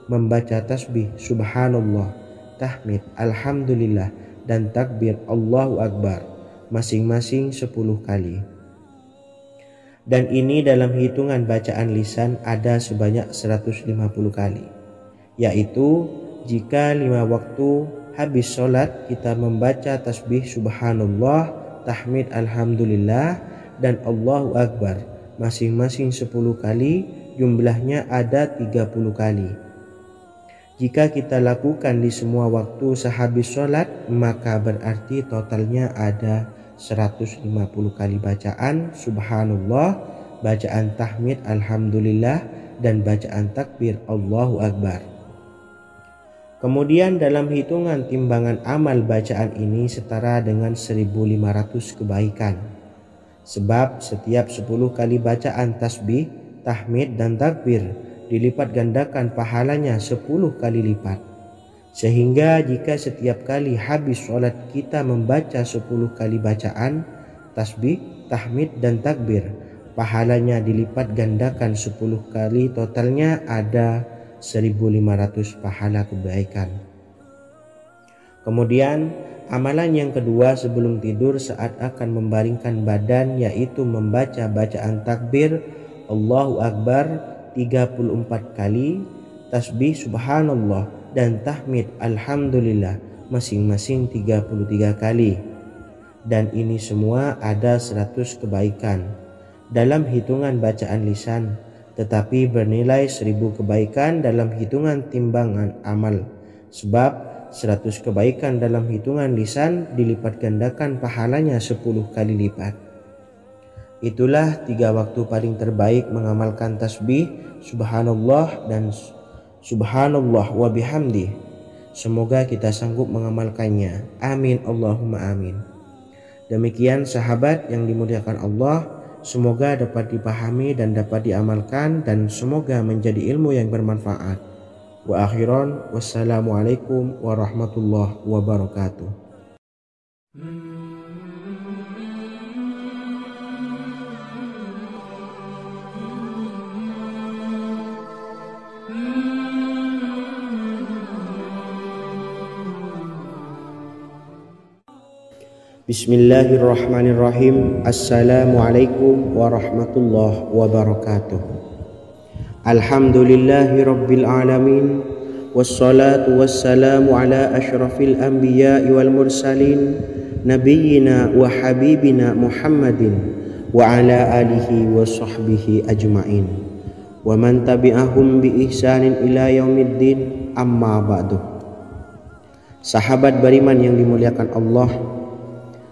membaca tasbih subhanallah, tahmid, alhamdulillah, dan takbir Allahu Akbar masing-masing 10 kali. Dan ini dalam hitungan bacaan lisan ada sebanyak 150 kali, yaitu jika 5 waktu habis sholat kita membaca tasbih subhanallah, tahmid, alhamdulillah, dan Allahu Akbar masing-masing 10 kali, jumlahnya ada 30 kali. Jika kita lakukan di semua waktu sehabis sholat, maka berarti totalnya ada 150 kali bacaan subhanallah, bacaan tahmid alhamdulillah, dan bacaan takbir Allahu Akbar. Kemudian dalam hitungan timbangan amal bacaan ini setara dengan 1500 kebaikan. Sebab setiap 10 kali bacaan tasbih, tahmid, dan takbir dilipat gandakan pahalanya 10 kali lipat. Sehingga jika setiap kali habis sholat kita membaca 10 kali bacaan tasbih, tahmid, dan takbir, pahalanya dilipat gandakan 10 kali, totalnya ada 1500 pahala kebaikan. Kemudian amalan yang kedua sebelum tidur saat akan membaringkan badan, yaitu membaca bacaan takbir Allahu Akbar 34 kali, tasbih subhanallah, dan tahmid alhamdulillah masing-masing 33 kali. Dan ini semua ada 100 kebaikan dalam hitungan bacaan lisan, tetapi bernilai 1000 kebaikan dalam hitungan timbangan amal. Sebab 100 kebaikan dalam hitungan lisan dilipat gandakan pahalanya 10 kali lipat. Itulah 3 waktu paling terbaik mengamalkan tasbih subhanallah dan subhanallah wa bihamdi. Semoga kita sanggup mengamalkannya. Amin Allahumma amin. Demikian sahabat yang dimuliakan Allah, semoga dapat dipahami dan dapat diamalkan, dan semoga menjadi ilmu yang bermanfaat. Wa akhiran, wassalamualaikum warahmatullahi wabarakatuh. Bismillahirrahmanirrahim. Assalamualaikum warahmatullahi wabarakatuh. Alhamdulillahi rabbil alamin, wassalatu wassalamu ala ashrafil anbiya'i wal mursalin, nabiyyina wa habibina Muhammadin wa ala alihi wa sahbihi ajma'in, wa man tabi'ahum bi ihsanin ila yaumiddin, amma ba'du. Sahabat beriman yang dimuliakan Allah,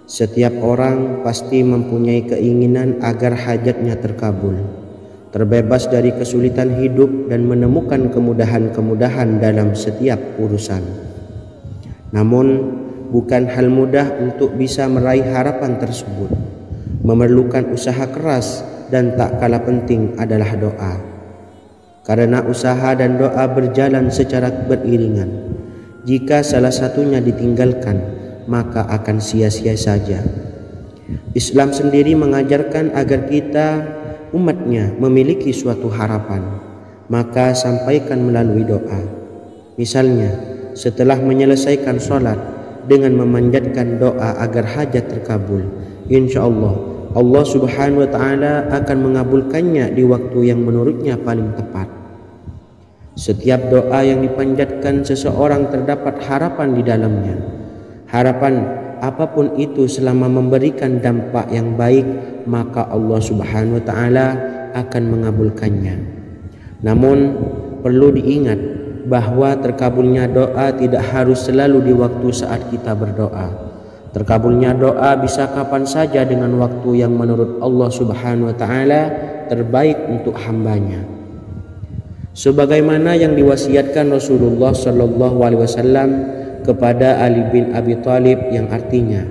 setiap orang pasti mempunyai keinginan agar hajatnya terkabul, terbebas dari kesulitan hidup, dan menemukan kemudahan-kemudahan dalam setiap urusan. Namun, bukan hal mudah untuk bisa meraih harapan tersebut. Memerlukan usaha keras, dan tak kalah penting adalah doa. Karena usaha dan doa berjalan secara beriringan. Jika salah satunya ditinggalkan, maka akan sia-sia saja. Islam sendiri mengajarkan agar kita umatnya memiliki suatu harapan, maka sampaikan melalui doa. Misalnya, setelah menyelesaikan sholat dengan memanjatkan doa agar hajat terkabul, insya Allah Allah Subhanahu wa taala akan mengabulkannya di waktu yang menurutnya paling tepat. Setiap doa yang dipanjatkan seseorang terdapat harapan di dalamnya. Harapan apapun itu selama memberikan dampak yang baik, maka Allah Subhanahu wa taala akan mengabulkannya. Namun perlu diingat bahwa terkabulnya doa tidak harus selalu di waktu saat kita berdoa. Terkabulnya doa bisa kapan saja dengan waktu yang menurut Allah Subhanahu wa taala terbaik untuk hambanya. Sebagaimana yang diwasiatkan Rasulullah sallallahu alaihi wasallam kepada Ali bin Abi Thalib, yang artinya,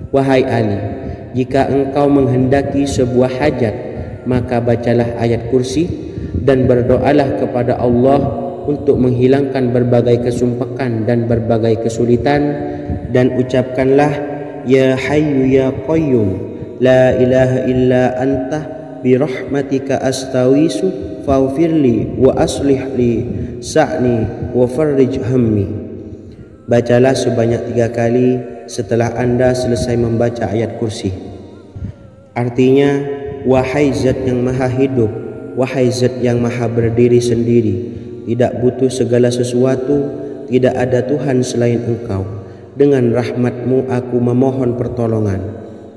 "Wahai Ali, jika engkau menghendaki sebuah hajat, maka bacalah ayat kursi dan berdoalah kepada Allah untuk menghilangkan berbagai kesumpakan dan berbagai kesulitan, dan ucapkanlah, Ya Hayyu Ya Qayyum, La ilaha illa anta birahmatika astawisu faghfirli wa aslih li sa'ni wa farrij hammi." Bacalah sebanyak 3 kali setelah Anda selesai membaca ayat kursi. Artinya, wahai zat yang maha hidup, wahai zat yang maha berdiri sendiri, tidak butuh segala sesuatu, tidak ada Tuhan selain Engkau. Dengan rahmat-Mu aku memohon pertolongan,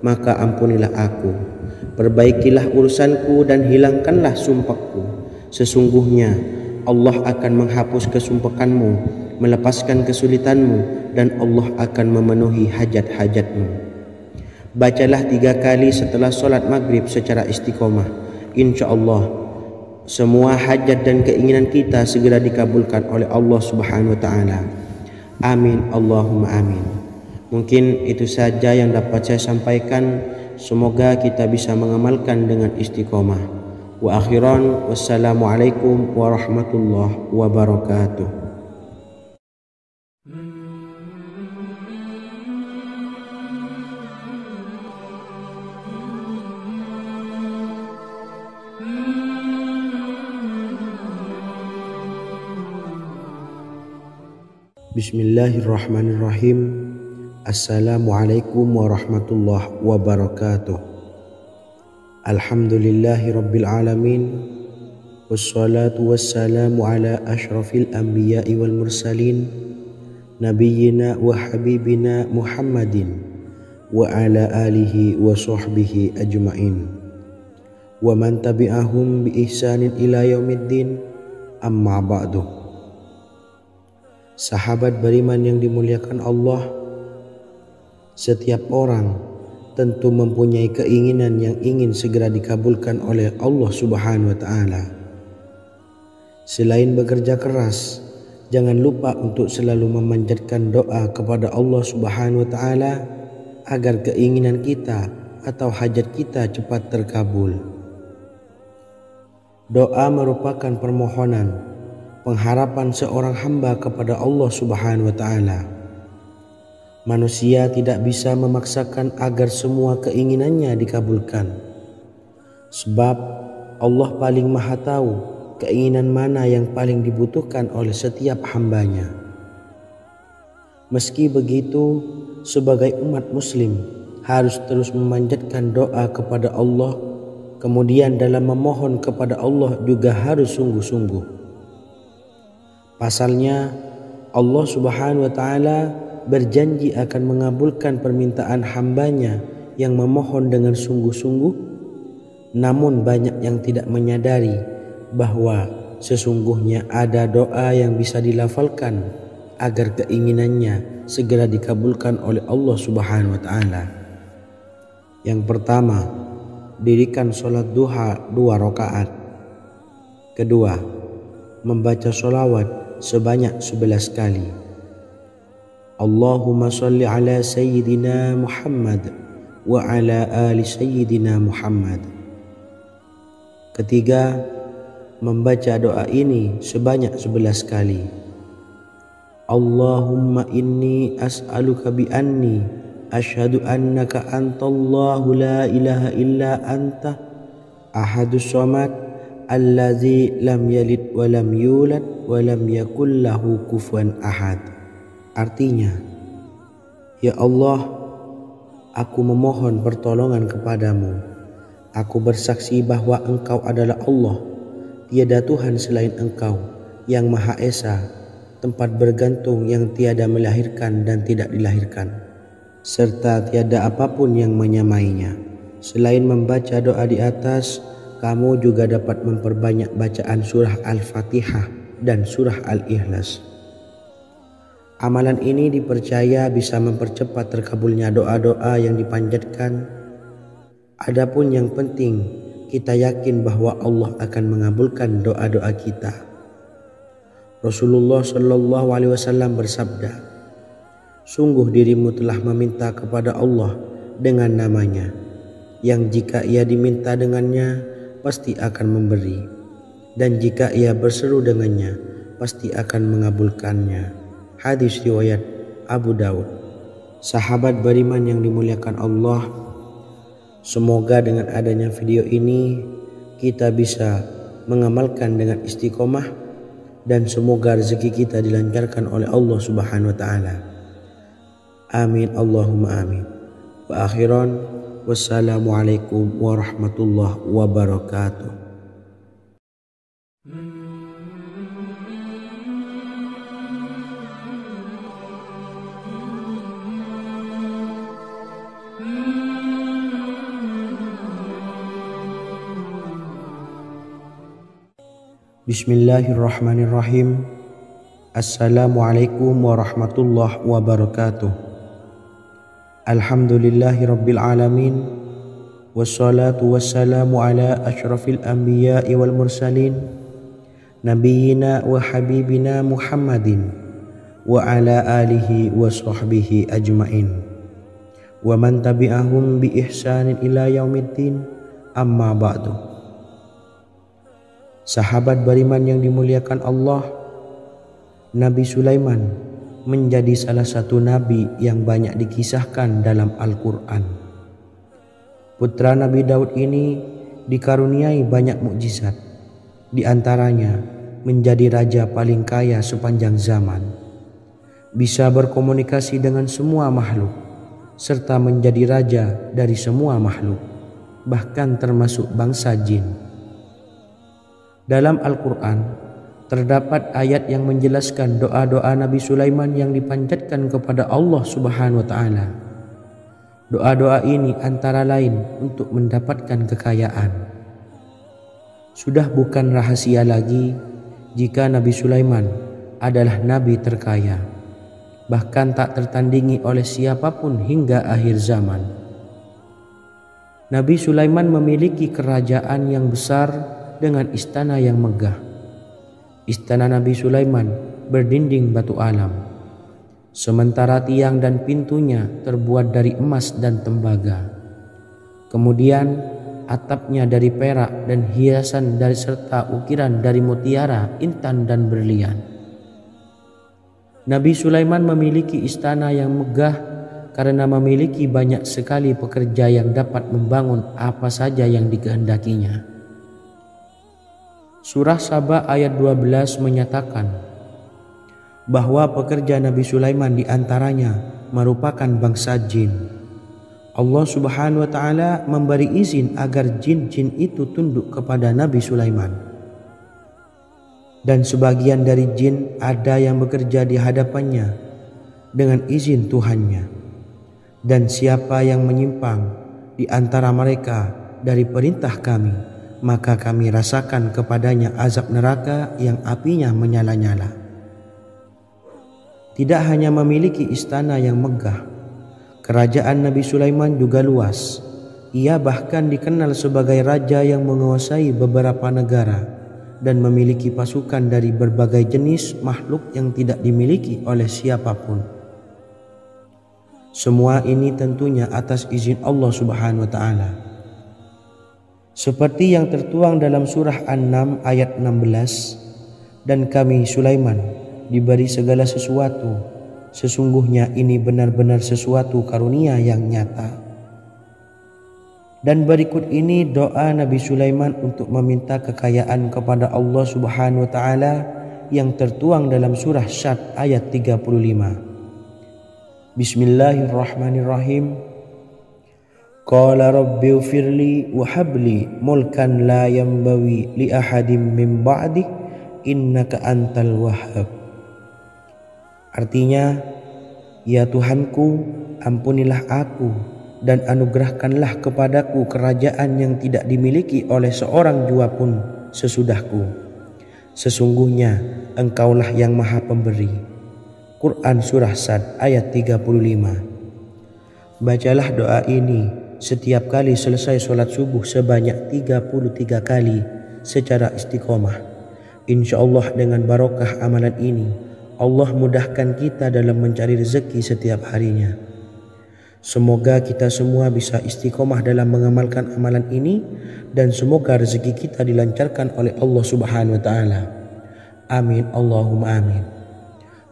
maka ampunilah aku. Perbaikilah urusanku dan hilangkanlah sumpahku. Sesungguhnya Allah akan menghapus kesumpakanmu, melepaskan kesulitanmu, dan Allah akan memenuhi hajat-hajatmu. Bacalah 3 kali setelah solat maghrib secara istiqomah. Insya Allah semua hajat dan keinginan kita segera dikabulkan oleh Allah Subhanahu wa taala. Amin Allahumma amin. Mungkin itu saja yang dapat saya sampaikan. Semoga kita bisa mengamalkan dengan istiqomah. Wa akhiran, wassalamualaikum warahmatullahi wabarakatuh. Bismillahirrahmanirrahim. Assalamualaikum warahmatullahi wabarakatuh. Alhamdulillahi rabbil alamin. Wassalatu wassalamu ala ashrafil anbiya'i wal mursalin, nabiyyina wa habibina Muhammadin wa ala alihi wa sahbihi ajma'in wa man tabi'ahum bi ihsanin ila yaumiddin, amma ba'du. Sahabat beriman yang dimuliakan Allah, setiap orang tentu mempunyai keinginan yang ingin segera dikabulkan oleh Allah Subhanahu wa taala. Selain bekerja keras, jangan lupa untuk selalu memanjatkan doa kepada Allah Subhanahu wa taala agar keinginan kita atau hajat kita cepat terkabul. Doa merupakan permohonan, pengharapan seorang hamba kepada Allah Subhanahu wa taala. Manusia tidak bisa memaksakan agar semua keinginannya dikabulkan, sebab Allah paling maha tahu keinginan mana yang paling dibutuhkan oleh setiap hambanya. Meski begitu, sebagai umat muslim harus terus memanjatkan doa kepada Allah, kemudian dalam memohon kepada Allah juga harus sungguh-sungguh. Pasalnya, Allah Subhanahu wa taala berjanji akan mengabulkan permintaan hambanya yang memohon dengan sungguh-sungguh. Namun banyak yang tidak menyadari bahwa sesungguhnya ada doa yang bisa dilafalkan agar keinginannya segera dikabulkan oleh Allah Subhanahu wa taala. Yang pertama, dirikan sholat duha 2 rakaat. Kedua, membaca sholawat sebanyak 11 kali. Allahumma sholli ala sayyidina Muhammad wa ala ali sayyidina Muhammad. Ketiga, membaca doa ini sebanyak 11 kali. Allahumma inni as'aluka bi anni asyhadu annaka antallahu la ilaha illa anta ahadus samad allazi lam yalid wa lam yulad wa lam yakul lahu kufuwan ahad. Artinya, ya Allah, Aku memohon pertolongan kepadamu. Aku bersaksi bahwa Engkau adalah Allah, tiada Tuhan selain Engkau, yang Maha Esa, tempat bergantung yang tiada melahirkan dan tidak dilahirkan, serta tiada apapun yang menyamainya. Selain membaca doa di atas, kamu juga dapat memperbanyak bacaan surah Al-Fatihah dan surah Al-Ikhlas. Amalan ini dipercaya bisa mempercepat terkabulnya doa-doa yang dipanjatkan. Adapun yang penting, kita yakin bahwa Allah akan mengabulkan doa-doa kita. Rasulullah Shallallahu Alaihi Wasallam bersabda, sungguh dirimu telah meminta kepada Allah dengan namanya, yang jika ia diminta dengannya, pasti akan memberi, dan jika ia berseru dengannya, pasti akan mengabulkannya. Hadis riwayat Abu Daud. Sahabat beriman yang dimuliakan Allah, semoga dengan adanya video ini kita bisa mengamalkan dengan istiqomah, dan semoga rezeki kita dilancarkan oleh Allah Subhanahu wa taala. Amin Allahumma amin. Wa akhiran, wassalamualaikum warahmatullahi wabarakatuh. Bismillahirrahmanirrahim. Assalamualaikum warahmatullahi wabarakatuh. Alhamdulillahi rabbil alamin. Wassalatu wassalamu ala ashrafil anbiya'i wal mursalin, nabiyyina wa habibina Muhammadin wa ala alihi wa sahbihi ajmain, wa man tabi'ahum bi ihsanin ila yaumiddin, amma ba'du. Sahabat beriman yang dimuliakan Allah, Nabi Sulaiman menjadi salah satu nabi yang banyak dikisahkan dalam Al-Quran. Putra Nabi Daud ini dikaruniai banyak mukjizat, di antaranya menjadi raja paling kaya sepanjang zaman, bisa berkomunikasi dengan semua makhluk, serta menjadi raja dari semua makhluk, bahkan termasuk bangsa jin. Dalam Al-Quran terdapat ayat yang menjelaskan doa-doa Nabi Sulaiman yang dipanjatkan kepada Allah Subhanahu wa taala. Doa-doa ini antara lain untuk mendapatkan kekayaan. Sudah bukan rahasia lagi jika Nabi Sulaiman adalah nabi terkaya, bahkan tak tertandingi oleh siapapun hingga akhir zaman. Nabi Sulaiman memiliki kerajaan yang besar dengan istana yang megah. Istana Nabi Sulaiman berdinding batu alam, sementara tiang dan pintunya terbuat dari emas dan tembaga. Kemudian atapnya dari perak dan hiasan dari serta ukiran dari mutiara, intan dan berlian. Nabi Sulaiman memiliki istana yang megah karena memiliki banyak sekali pekerja yang dapat membangun apa saja yang dikehendakinya. Surah Saba ayat 12 menyatakan bahwa pekerja Nabi Sulaiman diantaranya merupakan bangsa jin. Allah Subhanahu wa taala memberi izin agar jin-jin itu tunduk kepada Nabi Sulaiman. Dan sebagian dari jin ada yang bekerja di hadapannya dengan izin Tuhannya. Dan siapa yang menyimpang di antara mereka dari perintah kami, maka kami rasakan kepadanya azab neraka yang apinya menyala-nyala. Tidak hanya memiliki istana yang megah, kerajaan Nabi Sulaiman juga luas. Ia bahkan dikenal sebagai raja yang menguasai beberapa negara dan memiliki pasukan dari berbagai jenis makhluk yang tidak dimiliki oleh siapapun. Semua ini tentunya atas izin Allah Subhanahu wa taala. Seperti yang tertuang dalam surah An-Naml ayat 16, dan kami Sulaiman diberi segala sesuatu, sesungguhnya ini benar-benar sesuatu karunia yang nyata. Dan berikut ini doa Nabi Sulaiman untuk meminta kekayaan kepada Allah Subhanahu wa taala yang tertuang dalam surah Syad ayat 35. Bismillahirrahmanirrahim. Qala rabbi ufirli wahabli mulkan la yambawi li ahadim min ba'di innaka antal wahhab. Artinya, ya Tuhanku, ampunilah aku dan anugerahkanlah kepadaku kerajaan yang tidak dimiliki oleh seorang jua pun sesudahku. Sesungguhnya Engkaulah yang Maha Pemberi. Quran Surah Sad ayat 35. Bacalah doa ini setiap kali selesai sholat subuh sebanyak 33 kali secara istiqomah. Insya Allah dengan barokah amalan ini, Allah mudahkan kita dalam mencari rezeki setiap harinya. Semoga kita semua bisa istiqomah dalam mengamalkan amalan ini dan semoga rezeki kita dilancarkan oleh Allah Subhanahu wa taala. Amin Allahumma amin.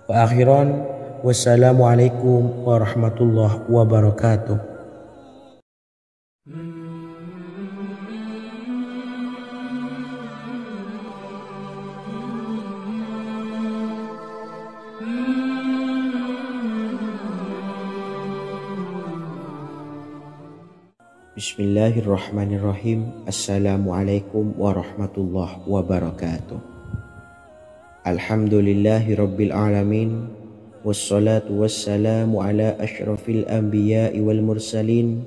Wa akhiran wassalamualaikum warahmatullahi wabarakatuh. Bismillahirrahmanirrahim. Assalamualaikum warahmatullahi wabarakatuh. Alhamdulillahi rabbil alamin. Wassalatu wassalamu ala ashrafil anbiya'i wal mursalin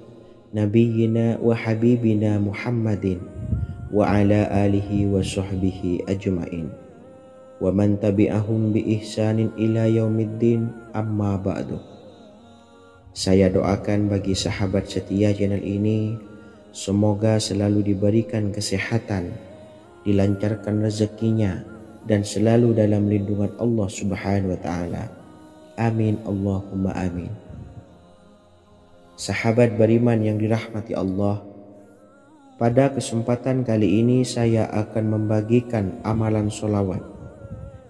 nabiyyina wa habibina Muhammadin wa ala alihi wa sahbihi ajma'in wa man tabi'ahum bi ihsanin ila yaumiddin, amma ba'du. Saya doakan bagi sahabat setia channel ini, semoga selalu diberikan kesehatan, dilancarkan rezekinya, dan selalu dalam lindungan Allah Subhanahu wa taala. Amin Allahumma amin. Sahabat beriman yang dirahmati Allah, pada kesempatan kali ini saya akan membagikan amalan sholawat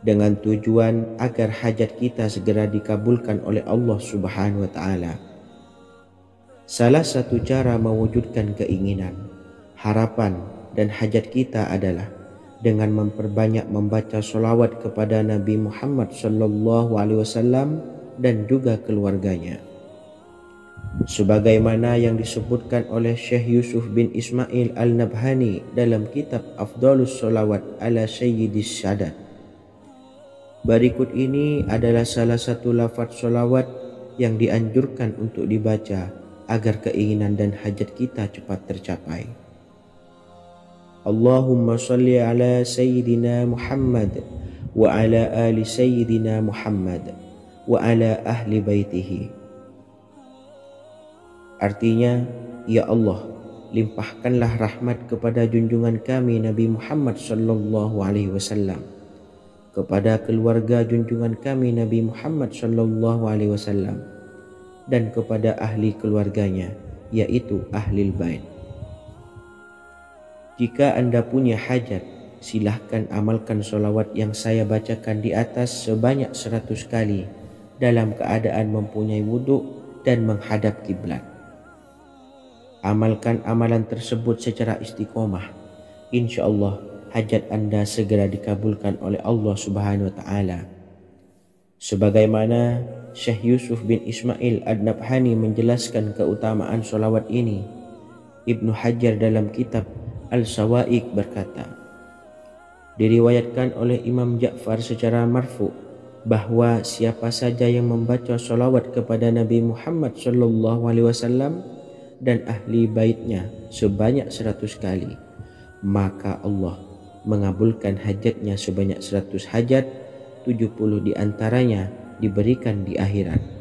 dengan tujuan agar hajat kita segera dikabulkan oleh Allah Subhanahu wa taala. Salah satu cara mewujudkan keinginan, harapan, dan hajat kita adalah dengan memperbanyak membaca sholawat kepada Nabi Muhammad SAW dan juga keluarganya. Sebagaimana yang disebutkan oleh Syekh Yusuf bin Ismail Al-Nabhani dalam kitab Afdhalus Sholawat ala Sayyidis Sadat. Berikut ini adalah salah satu lafaz sholawat yang dianjurkan untuk dibaca agar keinginan dan hajat kita cepat tercapai. Allahumma salli ala Sayyidina Muhammad wa ala ali Sayyidina Muhammad wa ala ahli baitihi. Artinya, ya Allah, limpahkanlah rahmat kepada junjungan kami Nabi Muhammad sallallahu alaihi wasallam, kepada keluarga junjungan kami Nabi Muhammad sallallahu alaihi wasallam, dan kepada ahli keluarganya, yaitu ahlil bait. Jika Anda punya hajat, silahkan amalkan sholawat yang saya bacakan di atas sebanyak 100 kali dalam keadaan mempunyai wudhu dan menghadap kiblat. Amalkan amalan tersebut secara istiqomah. Insya Allah hajat Anda segera dikabulkan oleh Allah Subhanahu wa taala. Sebagaimana Syekh Yusuf bin Ismail Ad-Nabhani menjelaskan keutamaan sholawat ini, Ibnu Hajar dalam kitab Al-Sawa'iq berkata, diriwayatkan oleh Imam Ja'far secara marfu bahwa siapa saja yang membaca sholawat kepada Nabi Muhammad SAW dan ahli baitnya sebanyak 100 kali, maka Allah mengabulkan hajatnya sebanyak 100 hajat, 70 diantaranya diberikan di akhirat.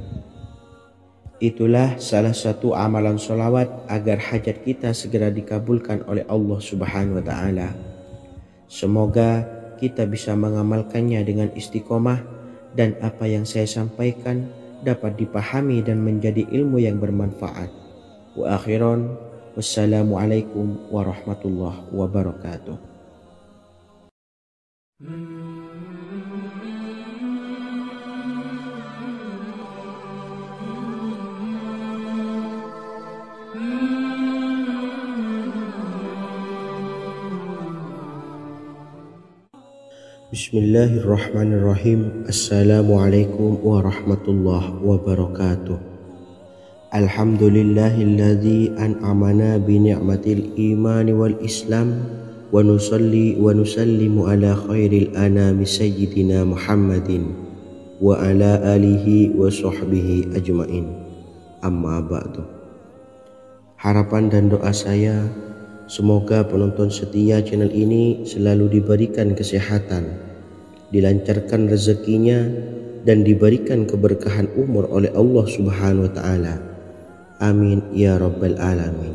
Itulah salah satu amalan sholawat agar hajat kita segera dikabulkan oleh Allah Subhanahu wa taala. Semoga kita bisa mengamalkannya dengan istiqomah dan apa yang saya sampaikan dapat dipahami dan menjadi ilmu yang bermanfaat. Wa akhiran, wassalamualaikum warahmatullahi wabarakatuh. Bismillahirrahmanirrahim. Assalamualaikum warahmatullahi wabarakatuh. Alhamdulillahilladzi an'amana bi ni'matil imani wal islam wa nusalli wa nusallimu ala khairil anami sayyidina Muhammadin wa ala alihi wa sahbihi ajmain. Amma ba'du. Harapan dan doa saya, semoga penonton setia channel ini selalu diberikan kesehatan, dilancarkan rezekinya, dan diberikan keberkahan umur oleh Allah Subhanahu wa Ta'ala. Amin ya Rabbal Alamin.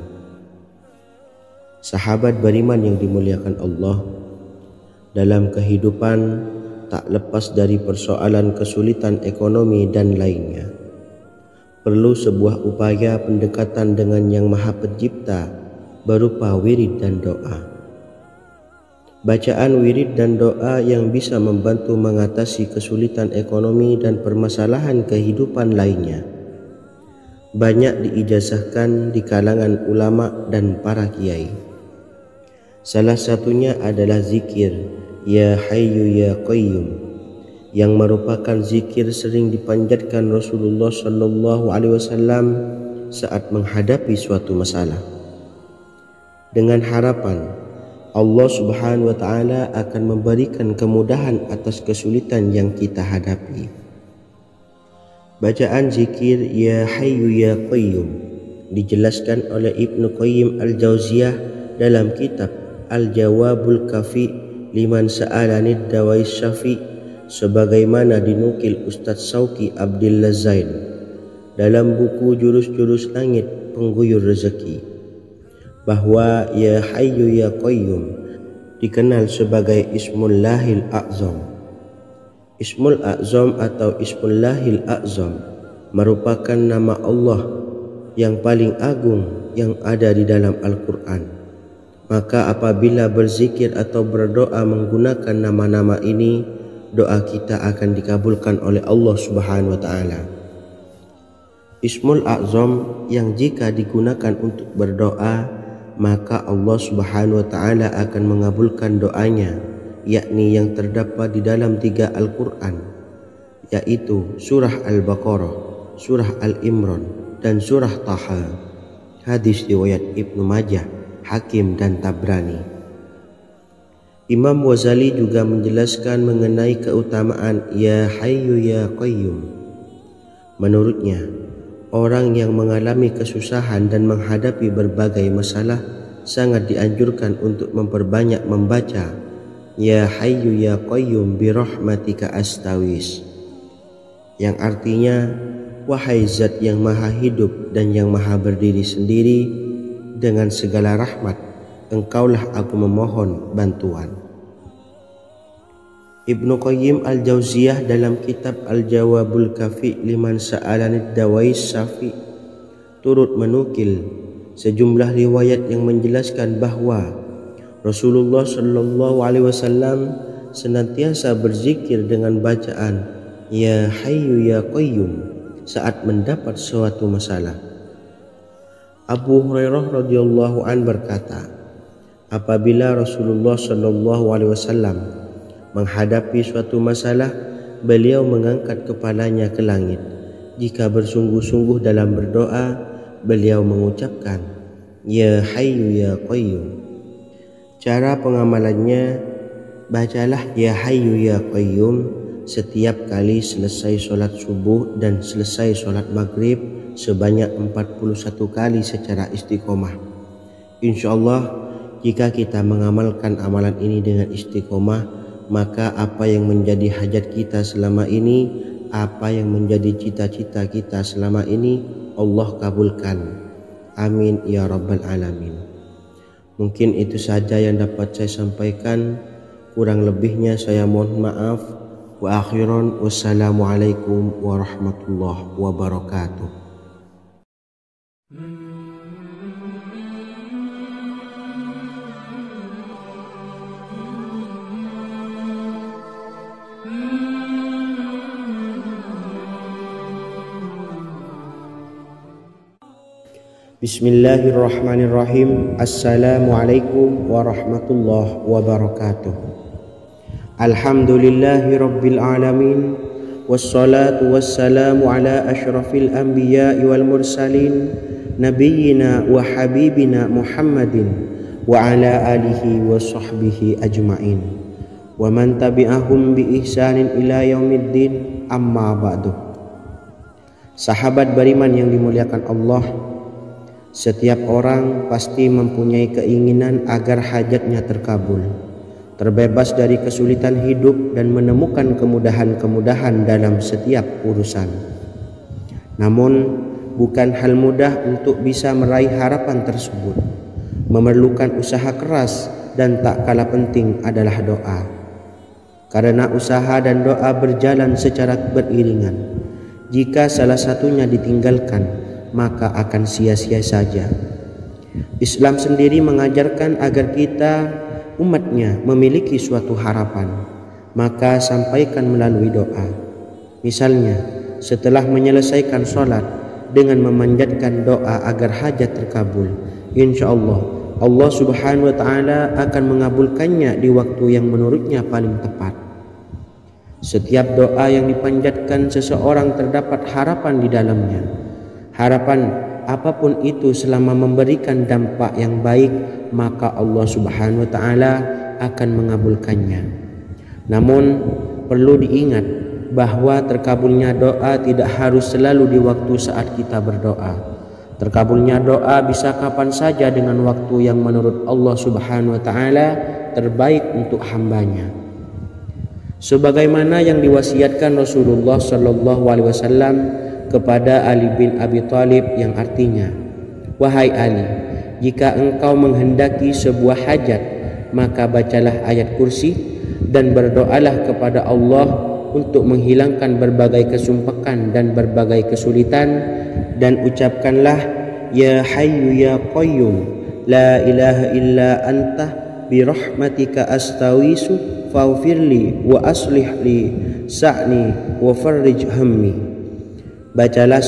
Sahabat beriman yang dimuliakan Allah, dalam kehidupan tak lepas dari persoalan kesulitan ekonomi dan lainnya. Perlu sebuah upaya pendekatan dengan Yang Maha Pencipta berupa wirid dan doa. Bacaan wirid dan doa yang bisa membantu mengatasi kesulitan ekonomi dan permasalahan kehidupan lainnya banyak diijazahkan di kalangan ulama dan para kiai. Salah satunya adalah zikir Ya Hayyu Ya Qayyum, yang merupakan zikir sering dipanjatkan Rasulullah SAW saat menghadapi suatu masalah, dengan harapan Allah Subhanahu wa Ta'ala akan memberikan kemudahan atas kesulitan yang kita hadapi. Bacaan zikir Ya Hayyu Ya Qayyum dijelaskan oleh Ibnu Qayyim Al-Jauziyah dalam kitab Al-Jawabul Kafi liman sa'alanid dawais syafi', sebagaimana dinukil Ustadz Sauki Abdillah Zain dalam buku Jurus-Jurus Langit Pengguyur Rezeki, bahwa Ya Hayyu Ya Qayyum dikenal sebagai Ismullahil A'zam. Ismul A'zam atau Ismullahil A'zam merupakan nama Allah yang paling agung yang ada di dalam Al-Quran. Maka apabila berzikir atau berdoa menggunakan nama-nama ini, doa kita akan dikabulkan oleh Allah Subhanahu wa Ta'ala. Ismul A'zam yang jika digunakan untuk berdoa, maka Allah Subhanahu wa Ta'ala akan mengabulkan doanya, yakni yang terdapat di dalam 3 Al-Quran, yaitu surah Al-Baqarah, surah Al-Imran, dan surah Taha. Hadis riwayat Ibnu Majah, Hakim, dan Tabrani. Imam Ghazali juga menjelaskan mengenai keutamaan Ya Hayyu Ya Qayyum. Menurutnya, orang yang mengalami kesusahan dan menghadapi berbagai masalah sangat dianjurkan untuk memperbanyak membaca Ya Hayyu Ya Qayyum bi rahmatika astawis, yang artinya, wahai zat yang maha hidup dan yang maha berdiri sendiri, dengan segala rahmat engkaulah aku memohon bantuan. Ibnu Qayyim Al-Jauziyah dalam kitab Al-Jawabul Kafi liman sa'alanid dawais syafi' turut menukil sejumlah riwayat yang menjelaskan bahwa Rasulullah SAW senantiasa berzikir dengan bacaan Ya Hayyu Ya Qayyum saat mendapat suatu masalah. Abu Hurairah radhiyallahu an berkata, apabila Rasulullah SAW menghadapi suatu masalah, beliau mengangkat kepalanya ke langit. Jika bersungguh-sungguh dalam berdoa, beliau mengucapkan Ya Hayyu Ya Qayyum. Cara pengamalannya, bacalah Ya Hayyu Ya Qayyum setiap kali selesai sholat subuh dan selesai sholat maghrib sebanyak 41 kali secara istiqomah. Insyaallah, jika kita mengamalkan amalan ini dengan istiqomah, maka apa yang menjadi hajat kita selama ini, apa yang menjadi cita-cita kita selama ini, Allah kabulkan. Amin ya Rabbal Alamin. Mungkin itu saja yang dapat saya sampaikan. Kurang lebihnya saya mohon maaf. Wa akhiran, wassalamualaikum warahmatullahi wabarakatuh. Bismillahirrahmanirrahim. Assalamualaikum warahmatullahi wabarakatuh. Alhamdulillahi rabbil alamin, wassalatu wassalamu ala asyrafil anbiya'i wal mursalin nabiyyina wa habibina Muhammadin wa ala alihi wa sahbihi ajma'in wa man tabi'ahum bi ihsanin ila yaumiddin, amma ba'du. Sahabat beriman yang dimuliakan Allah, setiap orang pasti mempunyai keinginan agar hajatnya terkabul, terbebas dari kesulitan hidup dan menemukan kemudahan-kemudahan dalam setiap urusan. Namun bukan hal mudah untuk bisa meraih harapan tersebut. Memerlukan usaha keras dan tak kalah penting adalah doa. Karena usaha dan doa berjalan secara beriringan. Jika salah satunya ditinggalkan, maka akan sia-sia saja. Islam sendiri mengajarkan agar kita umatnya memiliki suatu harapan, maka sampaikan melalui doa. Misalnya, setelah menyelesaikan sholat dengan memanjatkan doa agar hajat terkabul, insya Allah subhanahu wa ta'ala akan mengabulkannya di waktu yang menurutnya paling tepat. Setiap doa yang dipanjatkan seseorang terdapat harapan di dalamnya. Harapan apapun itu selama memberikan dampak yang baik, maka Allah subhanahu wa ta'ala akan mengabulkannya. Namun perlu diingat bahwa terkabulnya doa tidak harus selalu di waktu saat kita berdoa. Terkabulnya doa bisa kapan saja dengan waktu yang menurut Allah subhanahu wa ta'ala terbaik untuk hambanya. Sebagaimana yang diwasiatkan Rasulullah sallallahu alaihi wasallam kepada Ali bin Abi Thalib, yang artinya, wahai Ali, jika engkau menghendaki sebuah hajat, maka bacalah ayat kursi dan berdoalah kepada Allah untuk menghilangkan berbagai kesumpekan dan berbagai kesulitan, dan ucapkanlah, ya hayyu ya qayyum la ilaha illa anta birahmatika astawisu faghfirli wa aslih li sa'ni wa farrij hammi. Bacalah